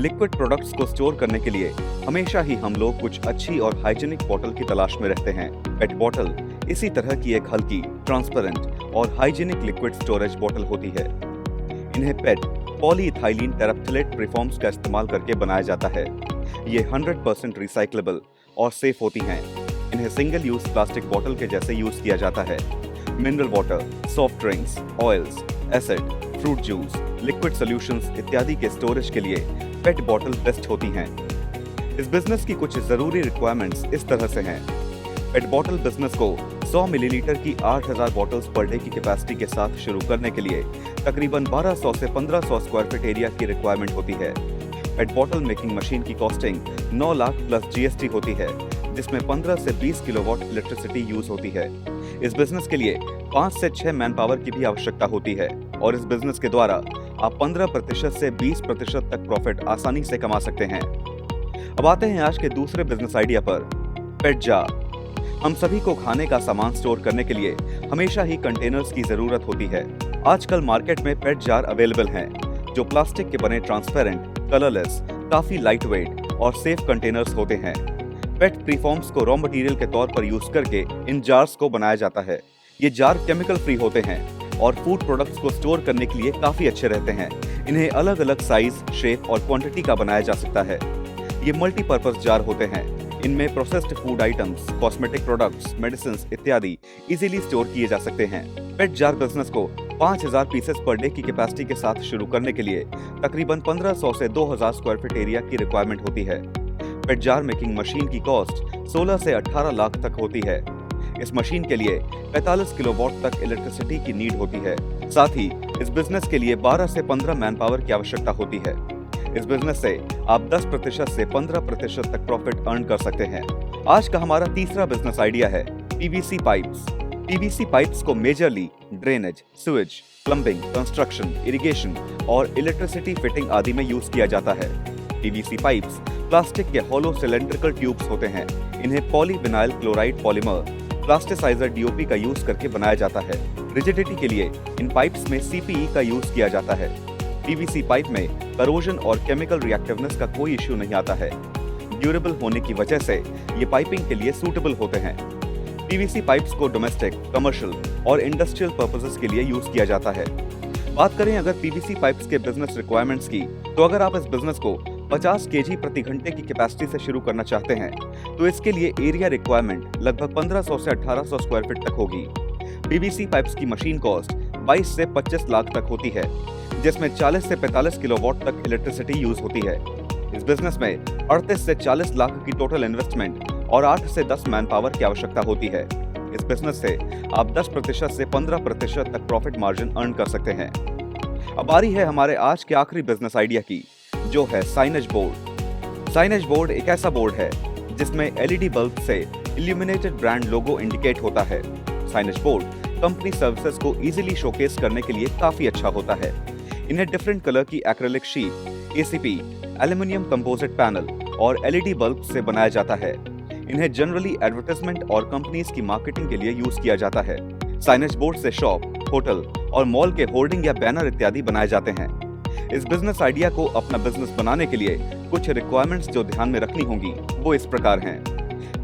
लिक्विड प्रोडक्ट्स को स्टोर करने के लिए हमेशा ही हम लोग कुछ अच्छी और हाइजीनिक बॉटल की तलाश में रहते हैं। पेट बॉटल इसी तरह की एक हल्की, ट्रांसपेरेंट और हाइजीनिक लिक्विड स्टोरेज बॉटल होती है। इन्हें पेट पॉलीइथाइलीन टेराफ्थलेट प्रीफॉर्म्स का इस्तेमाल करके बनाया जाता है। ये 100% रिसाइक्लेबल और सेफ होती हैं। इन्हें सिंगल यूज प्लास्टिक बॉटल के जैसे यूज किया जाता है। Mineral water, soft drinks, oils, acid, fruit juice, liquid solutions इत्यादि के स्टोरेज के लिए पेट बॉटल बेस्ट होती हैं। इस बिजनेस की कुछ जरूरी रिक्वायरमेंट्स इस तरह से हैं। पेट बॉटल बिजनेस को 100 मिलीलीटर की 8000 बॉटल्स पर डे की कैपेसिटी के साथ शुरू करने के लिए तकरीबन 1200 से 1500 स्क्वायर फीट एरिया की रिक्वायरमेंट होती है। पेट बॉटल मेकिंग मशीन की कॉस्टिंग 9 लाख प्लस जीएसटी होती है, जिसमें 15 से 20 किलोवाट इलेक्ट्रिसिटी यूज होती है। इस बिजनेस के लिए 5 से 6 मैन पावर की भी आवश्यकता होती है, और इस बिजनेस के द्वारा आप 15% से 20% तक प्रॉफिट आसानी से कमा सकते हैं। अब आते हैं आज के दूसरे बिजनेस आइडिया पर, पेट जार। हम सभी को खाने का सामान स्टोर करने के लिए हमेशा ही कंटेनर्स की जरूरत होती है। आजकल मार्केट में पेट जार अवेलेबल हैं, जो प्लास्टिक के बने ट्रांसपेरेंट, कलरलेस, काफी लाइट वेट और सेफ कंटेनर्स होते हैं। पेट प्रीफॉर्म्स को रॉ मटेरियल के तौर पर यूज करके इन जार्स को बनाया जाता है। ये जार केमिकल फ्री होते हैं और फूड प्रोडक्ट्स को स्टोर करने के लिए काफी अच्छे रहते हैं। इन्हें अलग अलग साइज, शेप और क्वांटिटी का बनाया जा सकता है। ये मल्टीपर्पज जार होते हैं। इनमें processed food items, cosmetic products, medicine इत्यादि इजीली स्टोर किए जा सकते हैं। पेट जार बिजनेस को 5000 पीसेस पर डे की कैपेसिटी के साथ शुरू करने के लिए तकरीबन 1500 से 2000 स्क्वायर फीट एरिया की रिक्वायरमेंट होती है। पेट जार मेकिंग मशीन की कॉस्ट 16 से 18 लाख तक होती है। इस मशीन के लिए 45 किलोवाट तक इलेक्ट्रिसिटी की नीड होती है। साथ ही इस बिजनेस के लिए 12 से 15 मैन पावर की आवश्यकता होती है। इस बिजनेस से आप 10% से 15% तक प्रॉफिट अर्न कर सकते हैं। आज का हमारा तीसरा बिजनेस आइडिया है पीवीसी पाइप्स। पीवीसी पाइप्स को majorly drainage, sewage, plumbing, construction, irrigation और इलेक्ट्रिसिटी फिटिंग आदि में यूज किया जाता है। पीवीसी पाइप्स प्लास्टिक के हॉलो सिलेंड्रिकल ट्यूब्स होते हैं। इन्हें polyvinyl chloride polymer plasticizer DOP का यूज करके बनाया जाता है। रिजिडिटी के लिए इन पाइप्स में सीपीई का यूज किया जाता है। पीवीसी पाइप में करोजन और केमिकल रिएक्टिवनेस का कोई इश्यू नहीं आता है। ड्यूरेबल होने की वजह से ये पाइपिंग के लिए सूटेबल होते हैं। पीवीसी पाइप्स को डोमेस्टिक, कमर्शियल और इंडस्ट्रियल पर्पसेस के लिए यूज किया जाता है। बात करें अगर पीवीसी पाइप्स के बिजनेस रिक्वायरमेंट्स की, तो अगर आप इस बिजनेस को 50 केजी प्रति घंटे की कैपेसिटी से शुरू करना चाहते हैं, तो इसके लिए एरिया रिक्वायरमेंट लगभग 1500 से 1800 स्क्वायर फीट तक होगी। पीवीसी पाइप्स की मशीन कॉस्ट 22 से 25 लाख तक होती है, जिसमें 40 से 45 किलोवाट तक इलेक्ट्रिसिटी यूज होती है। इस बिजनेस में 38 से 40 लाख की टोटल इन्वेस्टमेंट और 8 से 10 मैन पावर की आवश्यकता होती है। इस बिजनेस से आप 10% से 15% तक प्रॉफिट मार्जिन अर्न कर सकते हैं। अब बारी है हमारे आज के आखिरी बिजनेस आइडिया की, जो है साइनेज बोर्ड। साइनेज बोर्ड एक ऐसा बोर्ड है जिसमें एलईडी बल्ब से इल्यूमिनेटेड ब्रांड लोगो इंडिकेट होता है। साइनेज बोर्ड कंपनी सर्विसेज को इजीली शोकेस करने के लिए काफी अच्छा होता है। इन्हें डिफरेंट कलर की acrylic sheet, ACP, aluminium composite panel और एलईडी बल्ब से बनाया जाता है। इन्हें जनरली एडवर्टाइजमेंट और कंपनीज की मार्केटिंग के लिए यूज किया जाता है। साइनेज बोर्ड से शॉप, होटल और मॉल के होर्डिंग या बैनर इत्यादि बनाए जाते हैं। इस बिजनेस आइडिया को अपना बिजनेस बनाने के लिए कुछ रिक्वायरमेंट्स जो ध्यान में रखनी होंगी वो इस प्रकार हैं।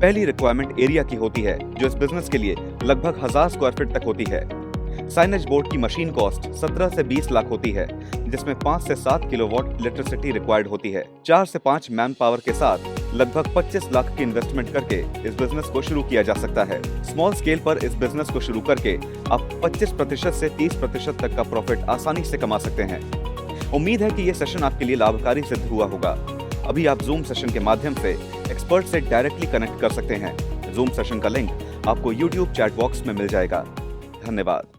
पहली रिक्वायरमेंट एरिया की होती है, जो इस बिजनेस के लिए लगभग 1000 स्क्वायर फीट तक होती है। साइनेज बोर्ड की मशीन कॉस्ट 17 से 20 लाख होती है, जिसमें 5 से 7 किलोवाट इलेक्ट्रिसिटी रिक्वायर्ड होती है। 4 से 5 मैन पावर के साथ लगभग 25 लाख की इन्वेस्टमेंट करके इस बिजनेस को शुरू किया जा सकता है। स्मॉल स्केल पर इस बिजनेस को शुरू करके आप 25% से 30% तक का प्रॉफिट आसानी से कमा सकते हैं। उम्मीद है कि ये सेशन आपके लिए लाभकारी सिद्ध हुआ होगा। अभी आप जूम सेशन के माध्यम से एक्सपर्ट से डायरेक्टली कनेक्ट कर सकते हैं। जूम सेशन का लिंक आपको YouTube चैट बॉक्स में मिल जाएगा। धन्यवाद।